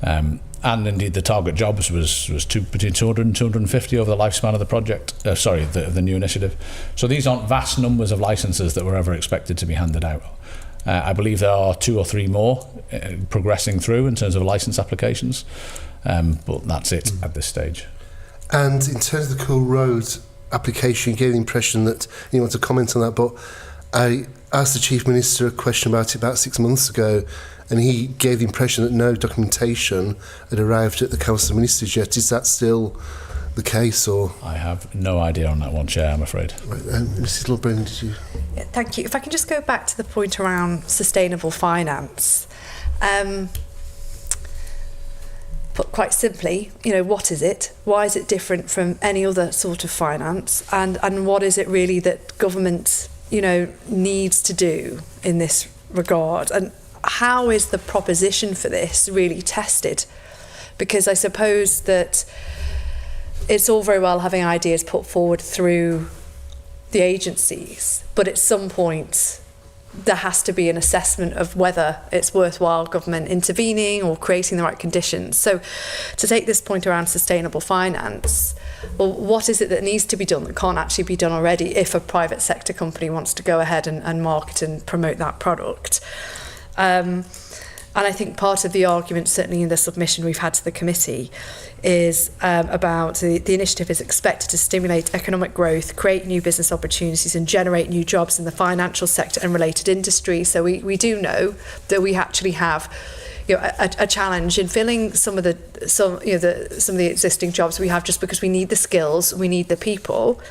And indeed, the target jobs was between 200 and 250 over the lifespan of the project. The new initiative. So these aren't vast numbers of licenses that were ever expected to be handed out. I believe there are 2 or 3 more progressing through in terms of license applications, but that's it at this stage. And in terms of the Cool Road application, you gave the impression that you want to comment on that, but I asked the Chief Minister a question about it about 6 months ago, and he gave the impression that no documentation had arrived at the Council of Ministers yet. Is that still the case, or? I have no idea on that one, Chair, I'm afraid. Right, Mrs. Lord-Brennan, did you? Yeah, thank you. If I can just go back to the point around sustainable finance. Put quite simply, what is it? Why is it different from any other sort of finance? And what is it really that government, needs to do in this regard? And how is the proposition for this really tested? Because I suppose that it's all very well having ideas put forward through the agencies, but at some point there has to be an assessment of whether it's worthwhile government intervening or creating the right conditions. So to take this point around sustainable finance, well, what is it that needs to be done that can't actually be done already if a private sector company wants to go ahead and market and promote that product? And I think part of the argument, certainly in the submission we've had to the committee, is about the initiative is expected to stimulate economic growth, create new business opportunities and generate new jobs in the financial sector and related industries. So we do know that we actually have a challenge in filling some of the existing jobs we have, just because we need the skills, we need the people.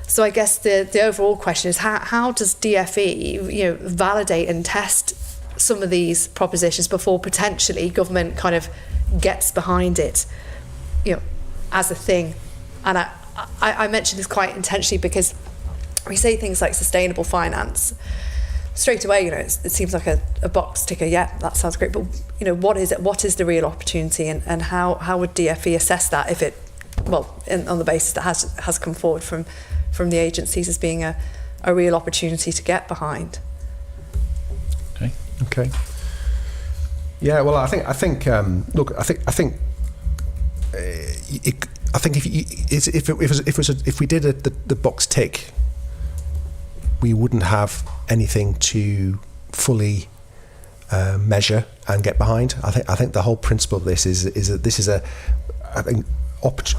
So I guess the overall question is how does DFE validate and test some of these propositions before potentially government kind of gets behind it, as a thing? And I mention this quite intentionally because we say things like sustainable finance. Straight away, it seems like a box ticker. Yeah, that sounds great. But, what is it? What is the real opportunity? And how would DFE assess that if it, on the basis that has come forward from the agencies as being a real opportunity to get behind? Okay. Yeah. Well, I think. Look, I think. If we did the box tick, we wouldn't have anything to fully measure and get behind. I think the whole principle of this is that this is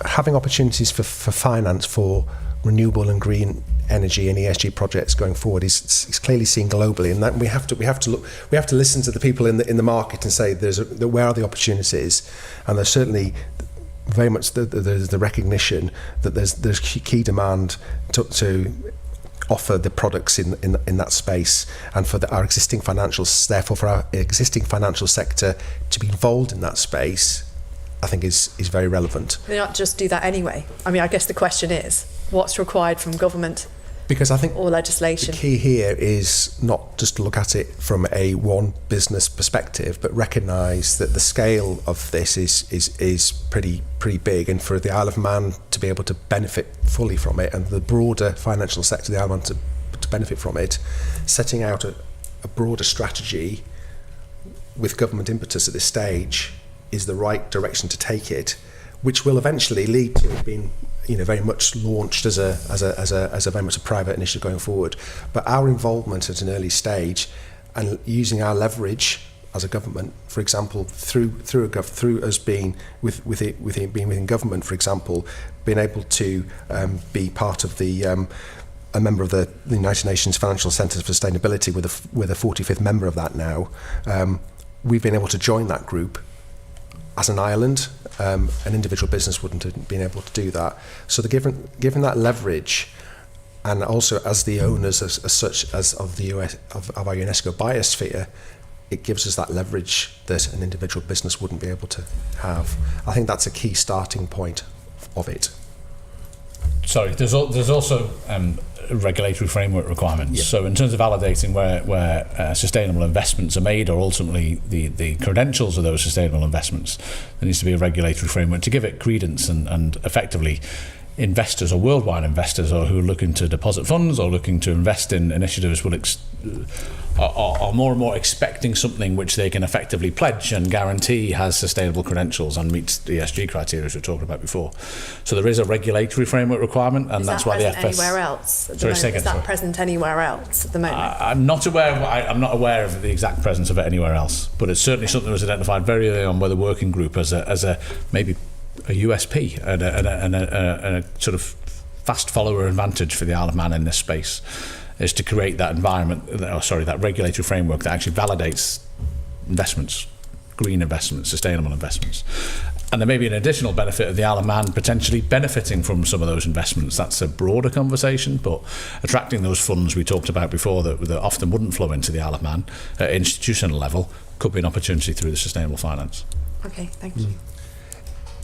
having opportunities for finance for renewable and green energy and ESG projects going forward is clearly seen globally, and that we have to listen to the people in the market and say where are the opportunities, and there's certainly very much the recognition that there's key demand to offer the products in that space, and for our existing therefore for our existing financial sector to be involved in that space, I think is very relevant. They not just do that anyway. I mean, I guess the question is, what's required from government? Because I think or legislation. The key here is not just to look at it from a one business perspective, but recognise that the scale of this is pretty big, and for the Isle of Man to be able to benefit fully from it, and the broader financial sector of the Isle of Man to benefit from it, setting out a broader strategy with government impetus at this stage is the right direction to take it, which will eventually lead to it being very much launched as a very much a private initiative going forward. But our involvement at an early stage and using our leverage as a government, for example, through us being being within government, for example, being able to be part of a member of the United Nations Financial Centre for Sustainability, with a 45th member of that now, we've been able to join that group. As an island, an individual business wouldn't have been able to do that. So given that leverage, and also as the owners as such as of the of our UNESCO biosphere, it gives us that leverage that an individual business wouldn't be able to have. I think that's a key starting point of it. Sorry, there's also regulatory framework requirements. Yeah. So in terms of validating where sustainable investments are made, or ultimately the credentials of those sustainable investments, there needs to be a regulatory framework to give it credence, and effectively investors or worldwide investors, or who are looking to deposit funds or looking to invest in initiatives, will are more and more expecting something which they can effectively pledge and guarantee has sustainable credentials and meets the ESG criteria as we were talking about before. So there is a regulatory framework requirement, and that's why the FS... anywhere else at the Sorry, moment? Is that sorry. present anywhere else at the moment? I'm not aware of the exact presence of it anywhere else, but it's certainly something that was identified very early on by the working group as a maybe a USP and a sort of fast follower advantage for the Isle of Man in this space, is to create that environment, that regulatory framework that actually validates investments, green investments, sustainable investments. And there may be an additional benefit of the Isle of Man potentially benefiting from some of those investments. That's a broader conversation, but attracting those funds we talked about before that often wouldn't flow into the Isle of Man at institutional level could be an opportunity through the sustainable finance. Okay, thank you.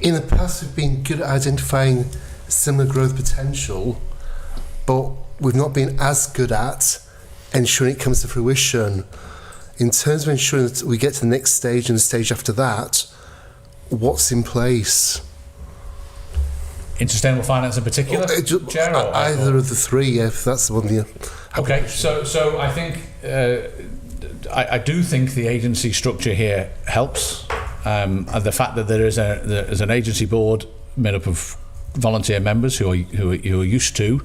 In the past, we've been good at identifying similar growth potential, but we've not been as good at ensuring it comes to fruition. In terms of ensuring that we get to the next stage and the stage after that, what's in place? In sustainable finance in particular, Chair, or either of the three, if that's the one. Yeah. Okay, so I think I do think the agency structure here helps, and the fact that there is an agency board made up of volunteer members who are used to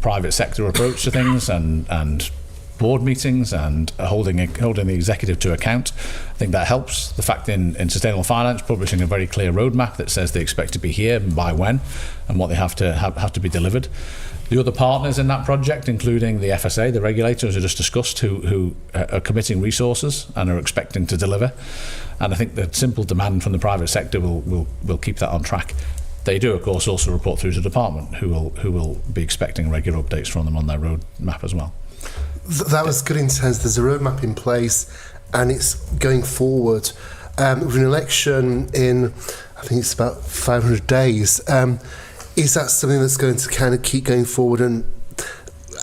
private sector approach to things and board meetings and holding the executive to account. I think that helps. The fact in sustainable finance publishing a very clear roadmap that says they expect to be here and by when and what they have to be delivered. The other partners in that project, including the FSA, the regulators, are just discussed, who are committing resources and are expecting to deliver. And I think the simple demand from the private sector will keep that on track. They do, of course, also report through to the department, who will be expecting regular updates from them on their roadmap as well. That was good in terms there's a roadmap in place and it's going forward. With an election in, I think it's about 500 days, is that something that's going to kind of keep going forward and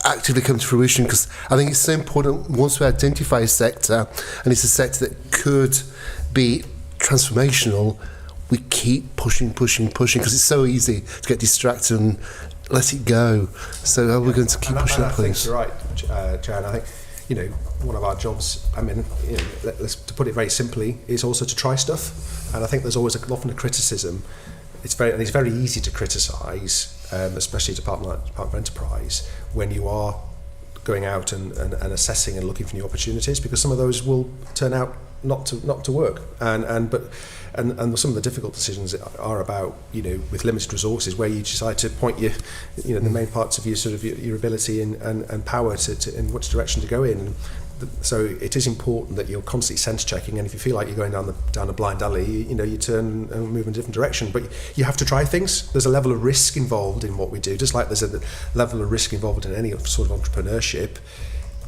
actively come to fruition? Because I think it's so important once we identify a sector, and it's a sector that could be transformational, we keep pushing, because it's so easy to get distracted and let it go. So how are we going to keep pushing that, please? You're right, Jan. I think, one of our jobs, to put it very simply, is also to try stuff. And I think there's always often a criticism. It's very easy to criticise, especially Department of Enterprise, when you are going out and assessing and looking for new opportunities, because some of those will turn out not to work. And some of the difficult decisions are about, with limited resources, where you decide to point the main parts of your ability and power to in which direction to go in. So it is important that you're constantly sense checking, and if you feel like you're going down a blind alley, you turn and move in a different direction. But you have to try things. There's a level of risk involved in what we do, just like there's a level of risk involved in any sort of entrepreneurship.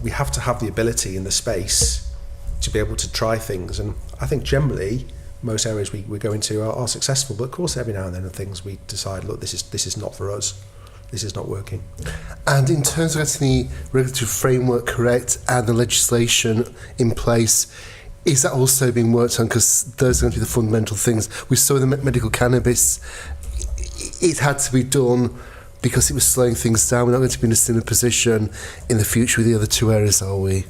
We have to have the ability in the space to be able to try things, and I think generally most areas we go into are successful. But of course, every now and then are things we decide, look, this is not for us. This is not working. And in terms of getting the regulatory framework correct and the legislation in place, is that also being worked on? Because those are going to be the fundamental things. We saw the medical cannabis, it had to be done because it was slowing things down. We're not going to be in a similar position in the future with the other two areas, are we?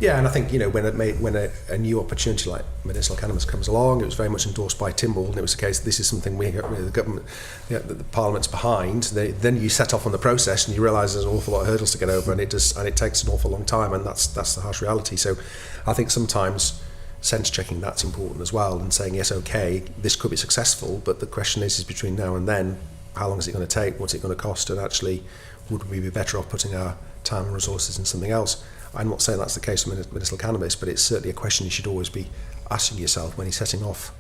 Yeah, and I think when a new opportunity like medicinal cannabis comes along, it was very much endorsed by Tynwald, and it was the case this is something the government, the Parliament's behind. Then you set off on the process, and you realise there's an awful lot of hurdles to get over, and it takes an awful long time, and that's the harsh reality. So, I think sometimes sense checking that's important as well, and saying yes, okay, this could be successful, but the question is between now and then, how long is it going to take? What's it going to cost? And actually, would we be better off putting our time and resources in something else? I'm not saying that's the case with medicinal cannabis, but it's certainly a question you should always be asking yourself when you're setting off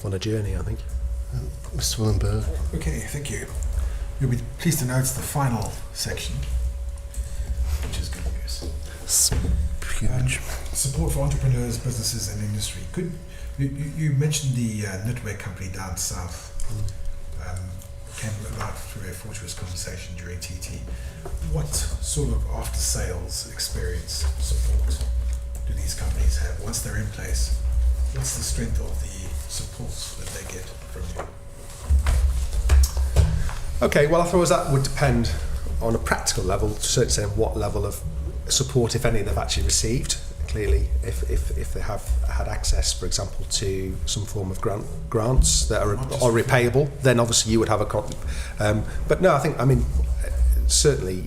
on a journey, I think. Mr. Willenberg. Okay, thank you. You'll be pleased to know it's the final section, which is good news. It's huge. support for entrepreneurs, businesses, and industry. Could you mentioned the knitwear company down south came about through a fortuitous conversation during TT. What sort of after-sales experience support do these companies have once they're in place? What's the strength of the support that they get from you? Okay, well, I suppose that would depend on a practical level, to a certain extent, what level of support, if any, they've actually received. Clearly, if they have had access, for example, to some form of grants that are repayable, then obviously you would have but no, I mean, certainly,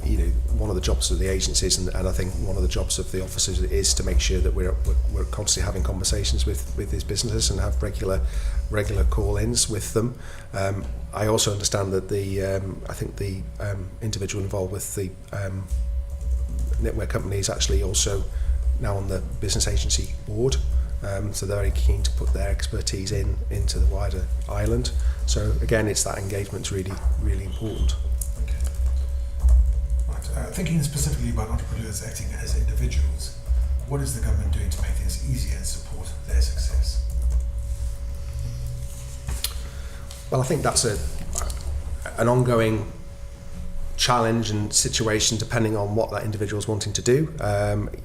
one of the jobs of the agencies, and I think one of the jobs of the officers is to make sure that we're constantly having conversations with these businesses and have regular call-ins with them. I also understand that I think the individual involved with the knitwear company is actually also now on the business agency board, so they're very keen to put their expertise into the wider island. So again, it's that engagement's really, really important. Okay. Right. Thinking specifically about entrepreneurs acting as individuals, what is the government doing to make things easier and support their success? Well, I think that's an ongoing challenge and situation depending on what that individual is wanting to do.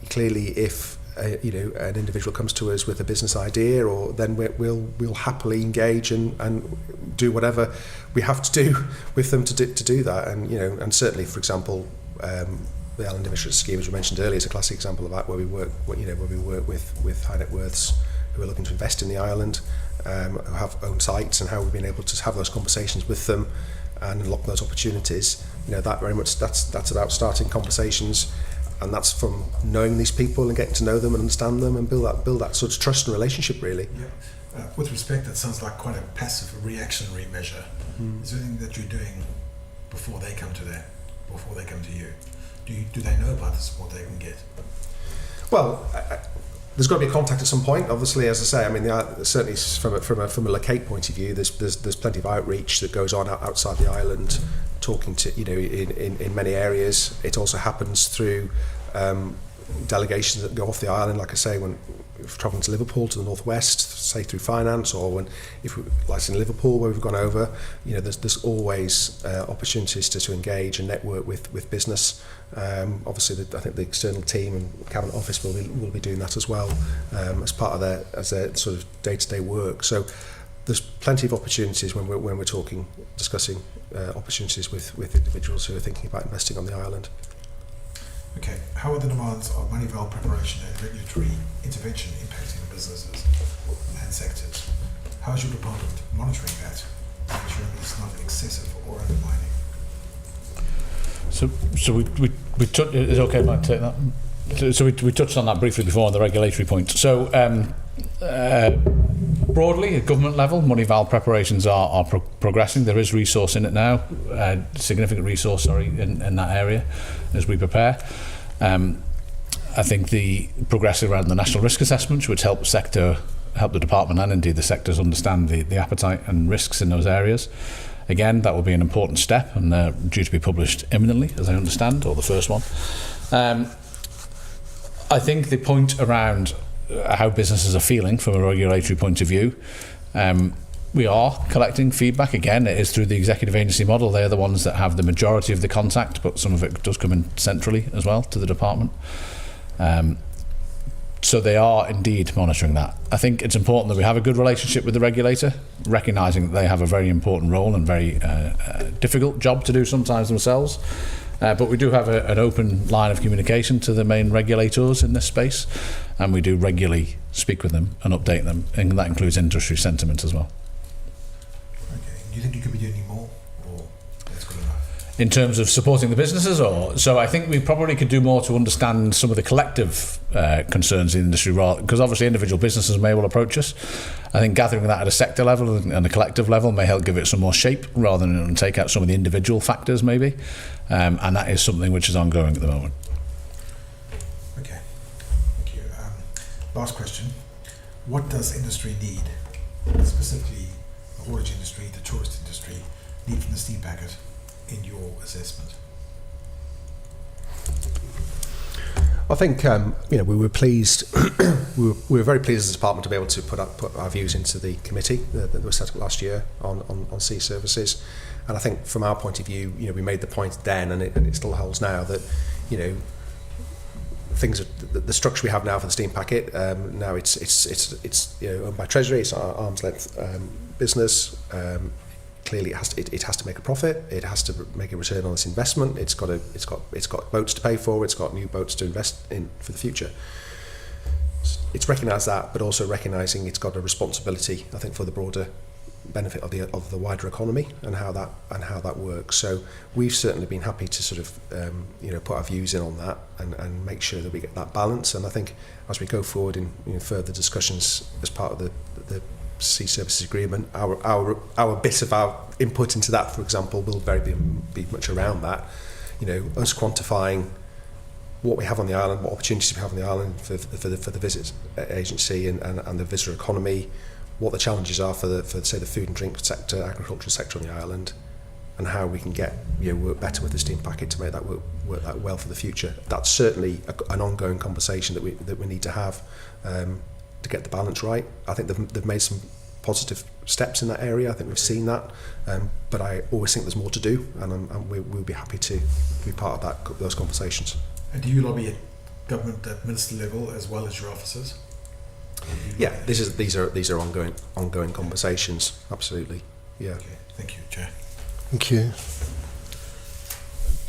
Clearly, if an individual comes to us with a business idea, then we'll happily engage and do whatever we have to do with them to do that. And certainly, for example, the Island Industry Scheme, as we mentioned earlier, is a classic example of that, where we work with high net worths who are looking to invest in the island, who have own sites, and how we've been able to have those conversations with them and unlock those opportunities. That very much that's about starting conversations, and that's from knowing these people and getting to know them and understand them and build that sort of trust and relationship, really. Yeah. With respect, that sounds like quite a passive reactionary measure. Is there anything that you're doing before they come to you? Do they know about the support they can get? Well, there's got to be a contact at some point. Obviously, as I say, I mean, certainly from a locate point of view, there's plenty of outreach that goes on outside the island, talking to in many areas. It also happens through delegations that go off the island, like I say, when travelling to Liverpool, to the northwest, say through finance, or like in Liverpool where we've gone over, there's always opportunities to engage and network with business. Obviously, I think the external team and Cabinet Office will be doing that as well, as part of their sort of day-to-day work. So there's plenty of opportunities when we're discussing opportunities with individuals who are thinking about investing on the island. Okay, how are the demands of money value preparation and regulatory intervention impacting businesses and sectors? How is your department monitoring that to ensure it's not excessive or undermining? So we touched. Is it okay if I take that? So we touched on that briefly before on the regulatory point. So broadly, at government level, money val preparations are progressing. There is resource in it now, significant resource, in that area as we prepare. I think the progress around the national risk assessments, which help the department and indeed the sectors understand the appetite and risks in those areas. Again, that will be an important step, and they're due to be published imminently, as I understand, or the first one. I think the point around how businesses are feeling from a regulatory point of view, we are collecting feedback. Again, it is through the executive agency model. They're the ones that have the majority of the contact, but some of it does come in centrally as well to the department. So they are indeed monitoring that. I think it's important that we have a good relationship with the regulator, recognising that they have a very important role and very difficult job to do sometimes themselves. But we do have an open line of communication to the main regulators in this space, and we do regularly speak with them and update them, and that includes industry sentiment as well. Okay. Do you think you could be doing any more, or that's good enough? In terms of supporting the businesses, so I think we probably could do more to understand some of the collective concerns in the industry, because obviously individual businesses may well approach us. I think gathering that at a sector level and a collective level may help give it some more shape, rather than take out some of the individual factors maybe, and that is something which is ongoing at the moment. Okay, thank you. Last question. What does industry need, specifically the haulage industry, the tourist industry, need from the steam packet in your assessment? I think we were pleased. we were very pleased as a department to be able to put our views into the committee that was set up last year on sea services. And I think from our point of view, we made the point then, and it still holds now, that things are, the structure we have now for the steam packet. Now it's owned by Treasury. It's our arm's length business. Clearly, it has to make a profit. It has to make a return on its investment. It's got boats to pay for. It's got new boats to invest in for the future. It's recognised that, but also recognising it's got a responsibility, I think, for the broader benefit of the wider economy and how that works. So we've certainly been happy to sort of put our views in on that and make sure that we get that balance. And I think as we go forward in further discussions as part of the sea services agreement, our bit of our input into that, for example, will be much around that. Us quantifying what we have on the island, what opportunities we have on the island for the visit agency and the visitor economy, what the challenges are for the food and drink sector, agricultural sector on the island, and how we can get work better with the steam packet to make that work that well for the future. That's certainly an ongoing conversation that we need to have to get the balance right. I think they've made some positive steps in that area. I think we've seen that, but I always think there's more to do, and we'll be happy to be part of those conversations. And do you lobby at government at minister level as well as your officers? Yeah, these are ongoing conversations. Absolutely. Yeah. Okay. Thank you, Chair. Thank you.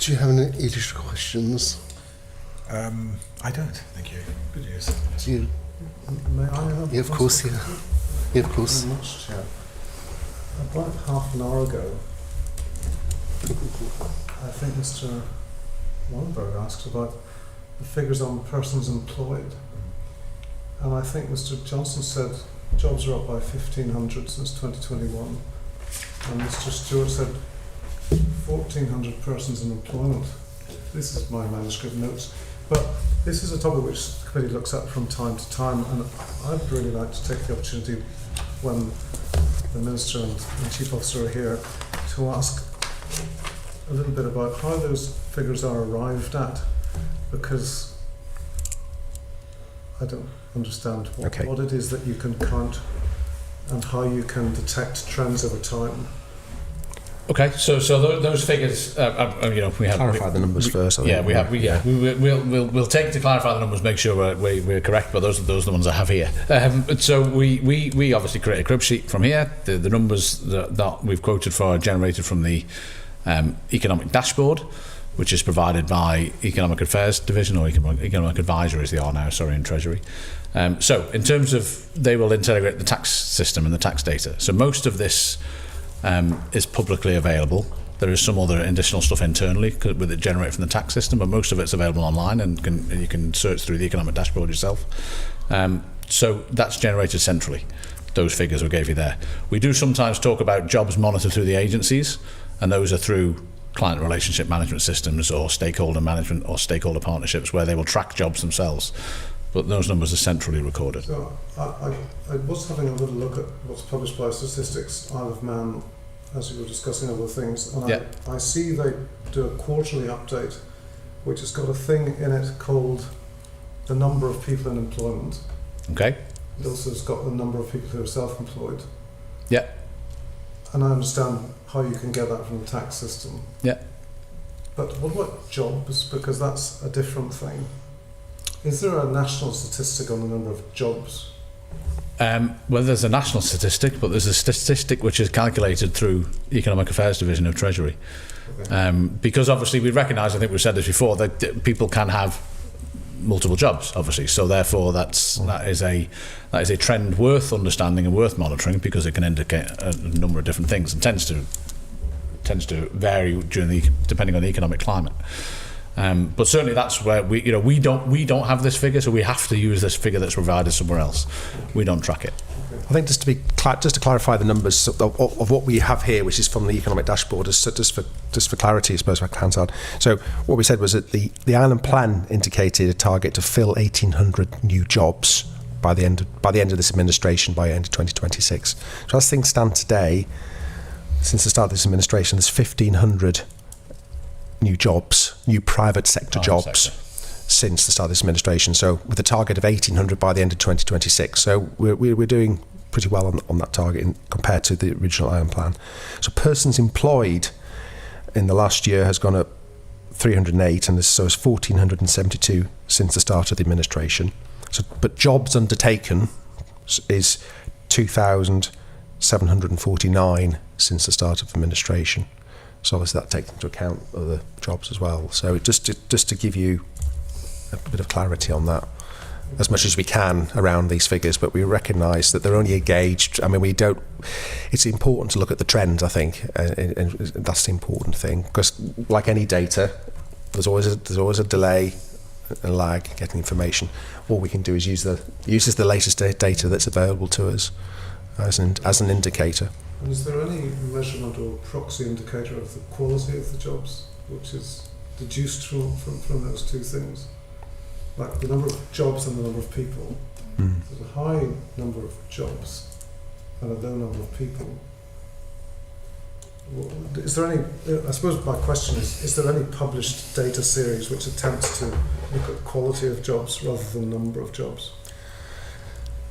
Do you have any additional questions? I don't. Thank you. Good news. May I have Yeah, of course. Yeah. Yeah, of course. Very much, Chair. About half an hour ago, I think Mr. Wannenberg asked about the figures on persons employed. And I think Mr. Johnson said jobs are up by 1,500 since 2021. And Mr. Stewart said 1,400 persons in employment. This is my manuscript notes. But this is a topic which the committee looks at from time to time, and I'd really like to take the opportunity when the Minister and Chief Officer are here to ask a little bit about how those figures are arrived at, because I don't understand what it is that you can count and how you can detect trends over time. Okay, so those figures, we have Clarify the numbers first. I think. We'll take to clarify the numbers, make sure we're correct. But those are the ones I have here. So we obviously create a crib sheet from here. The numbers that we've quoted for are generated from the economic dashboard, which is provided by Economic Affairs Division, or Economic Advisor as they are now, in Treasury. So in terms of, they will integrate the tax system and the tax data. So most of this is publicly available. There is some other additional stuff internally with it generated from the tax system, but most of it's available online and you can search through the economic dashboard yourself. So that's generated centrally. Those figures we gave you there. We do sometimes talk about jobs monitored through the agencies, and those are through client relationship management systems or stakeholder management or stakeholder partnerships where they will track jobs themselves. But those numbers are centrally recorded. So I was having a little look at what's published by Statistics Isle of Man as you were discussing other things, and I see they do a quarterly update which has got a thing in it called the number of people in employment. Okay. It also has got the number of people who are self-employed. Yeah. And I understand how you can get that from the tax system. Yeah. But what about jobs? Because that's a different thing. Is there a national statistic on the number of jobs? Well, there's a national statistic, but there's a statistic which is calculated through Economic Affairs Division of Treasury. Okay. Because obviously we recognise, I think we've said this before, that people can have multiple jobs, obviously. So therefore, that is a trend worth understanding and worth monitoring, because it can indicate a number of different things and tends to vary depending on the economic climate. But certainly that's where we don't have this figure, so we have to use this figure that's provided somewhere else. We don't track it. I think just to clarify the numbers of what we have here, which is from the economic dashboard, just for clarity, I suppose, if I can, Hansard. So what we said was that the island plan indicated a target to fill 1,800 new jobs by the end of this administration, by the end of 2026. So as things stand today, since the start of this administration, there's 1,500 new jobs, new private sector jobs. since the start of this administration. So with a target of 1,800 by the end of 2026. So we're doing pretty well on that target compared to the original Iron Plan. So persons employed in the last year has gone up 308, and so it's 1,472 since the start of the administration. So, but jobs undertaken is 2,749 since the start of administration. So obviously that takes into account other jobs as well. So just to give you a bit of clarity on that, as much as we can around these figures, but we recognise that they're only a gauge. I mean, we don't. It's important to look at the trends, I think, and that's the important thing. Because, like any data, there's always a delay, a lag getting information. All we can do is use the latest data that's available to us as an indicator. And is there any measurement or proxy indicator of the quality of the jobs, which is deduced from those two things? Like the number of jobs and the number of people. There's a high number of jobs and a low number of people. Is there any, I suppose my question is there any published data series which attempts to look at quality of jobs rather than number of jobs?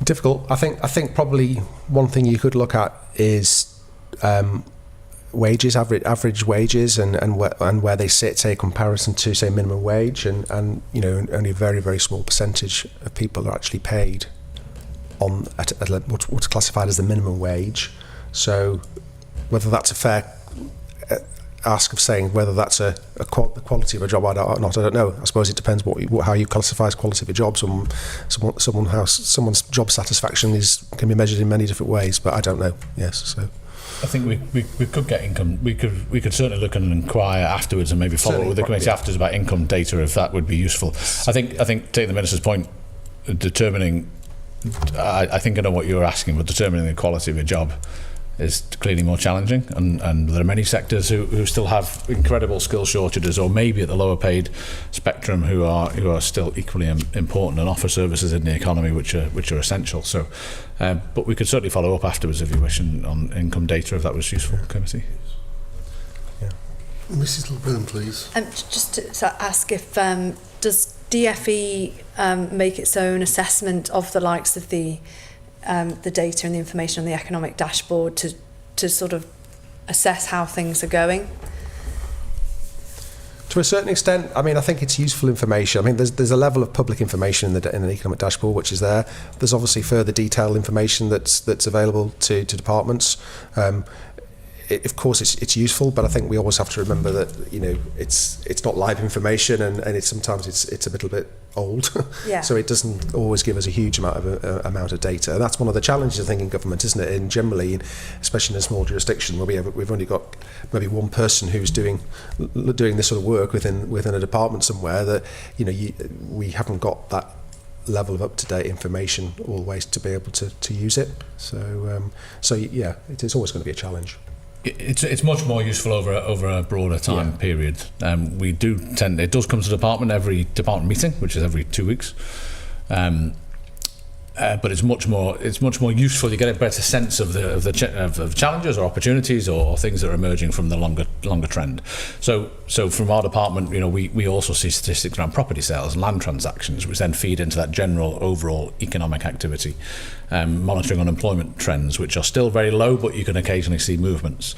Difficult. I think probably one thing you could look at is wages, average wages, and where they sit, say, in comparison to, say, minimum wage, and you know, only a very, very small percentage of people are actually paid on at what's classified as the minimum wage. So whether that's a fair ask of saying whether that's the quality of a job or not, I don't know. I suppose it depends how you classify as quality of a job. Someone's job satisfaction can be measured in many different ways, but I don't know. Yes, so. I think we could get income. We could certainly look and inquire afterwards, and maybe follow up with the committee afterwards about income data, if that would be useful. I think taking the minister's point, determining. I think I know what you were asking, but determining the quality of a job is clearly more challenging, and there are many sectors who still have incredible skill shortages, or maybe at the lower paid spectrum who are still equally important and offer services in the economy which are essential. So, but we could certainly follow up afterwards if you wish on income data, if that was useful, committee. Yeah. Mrs. Brennan, please. Just to ask if does DFE make its own assessment of the likes of the data and the information on the economic dashboard to sort of assess how things are going? To a certain extent, I mean, I think it's useful information. I mean, there's a level of public information in the economic dashboard which is there. There's obviously further detailed information that's available to departments. Of course, it's useful, but I think we always have to remember that, you know, it's not live information, and sometimes it's a little bit old. Yeah. So it doesn't always give us a huge amount of data. And that's one of the challenges, I think, in government, isn't it? And generally, especially in a small jurisdiction where we've only got maybe one person who's doing this sort of work within a department somewhere, that, you know, we haven't got that level of up-to-date information always to be able to use it. So yeah, it is always going to be a challenge. It's much more useful over a broader time period. We do it does come to every department meeting, which is every 2 weeks. But it's much more useful. You get a better sense of challenges or opportunities or things that are emerging from the longer trend. So from our department, you know, we also see statistics around property sales and land transactions, which then feed into that general overall economic activity. Monitoring unemployment trends, which are still very low, but you can occasionally see movements.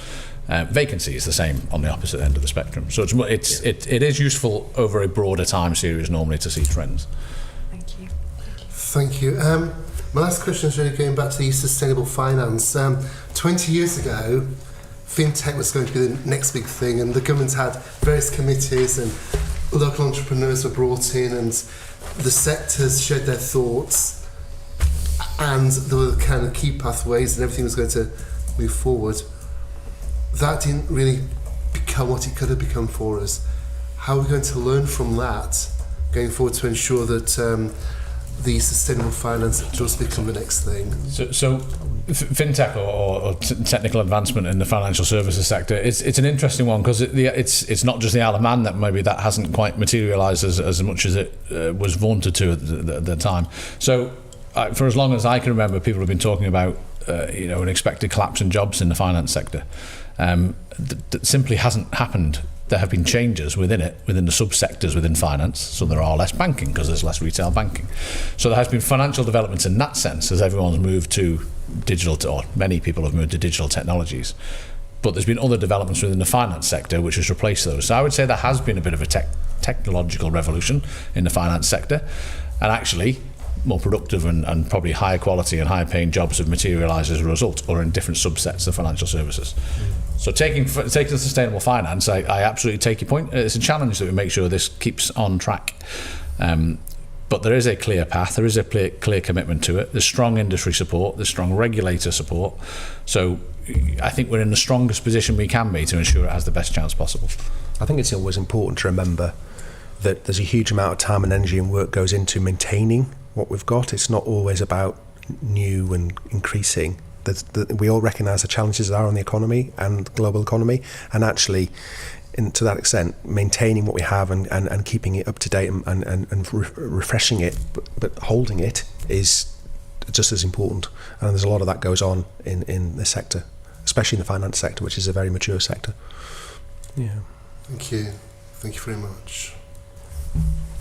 Vacancy is the same on the opposite end of the spectrum. So it is useful over a broader time series normally to see trends. Thank you. My last question is really going back to the sustainable finance. 20 years ago, fintech was going to be the next big thing, and the government had various committees, and local entrepreneurs were brought in, and the sectors shared their thoughts, and there were kind of key pathways, and everything was going to move forward. That didn't really become what it could have become for us. How are we going to learn from that going forward to ensure that the sustainable finance does become the next thing? So fintech or technical advancement in the financial services sector, it's an interesting one, because it's not just the Isle of Man that maybe that hasn't quite materialised as much as it was vaunted to at the time. So for as long as I can remember, people have been talking about an expected collapse in jobs in the finance sector. That simply hasn't happened. there have been changes within it, within the subsectors within finance, so there are less banking because there's less retail banking. So there has been financial developments in that sense as everyone's moved to digital, or many people have moved to digital technologies. But there's been other developments within the finance sector which has replaced those. So I would say there has been a bit of a technological revolution in the finance sector, and actually more productive and probably higher quality and higher paying jobs have materialised as a result, or in different subsets of financial services. So taking sustainable finance, I absolutely take your point. It's a challenge that we make sure this keeps on track. But there is a clear path, there is a clear commitment to it. There's strong industry support, there's strong regulator support. So I think we're in the strongest position we can be to ensure it has the best chance possible. I think it's always important to remember that there's a huge amount of time and energy and work goes into maintaining what we've got. It's not always about new and increasing. We all recognise the challenges that are on the economy and global economy, and actually, to that extent, maintaining what we have and keeping it up to date and refreshing it, but holding it is just as important. And there's a lot of that goes on in the sector, especially in the finance sector, which is a very mature sector. Yeah. Thank you. Thank you very much.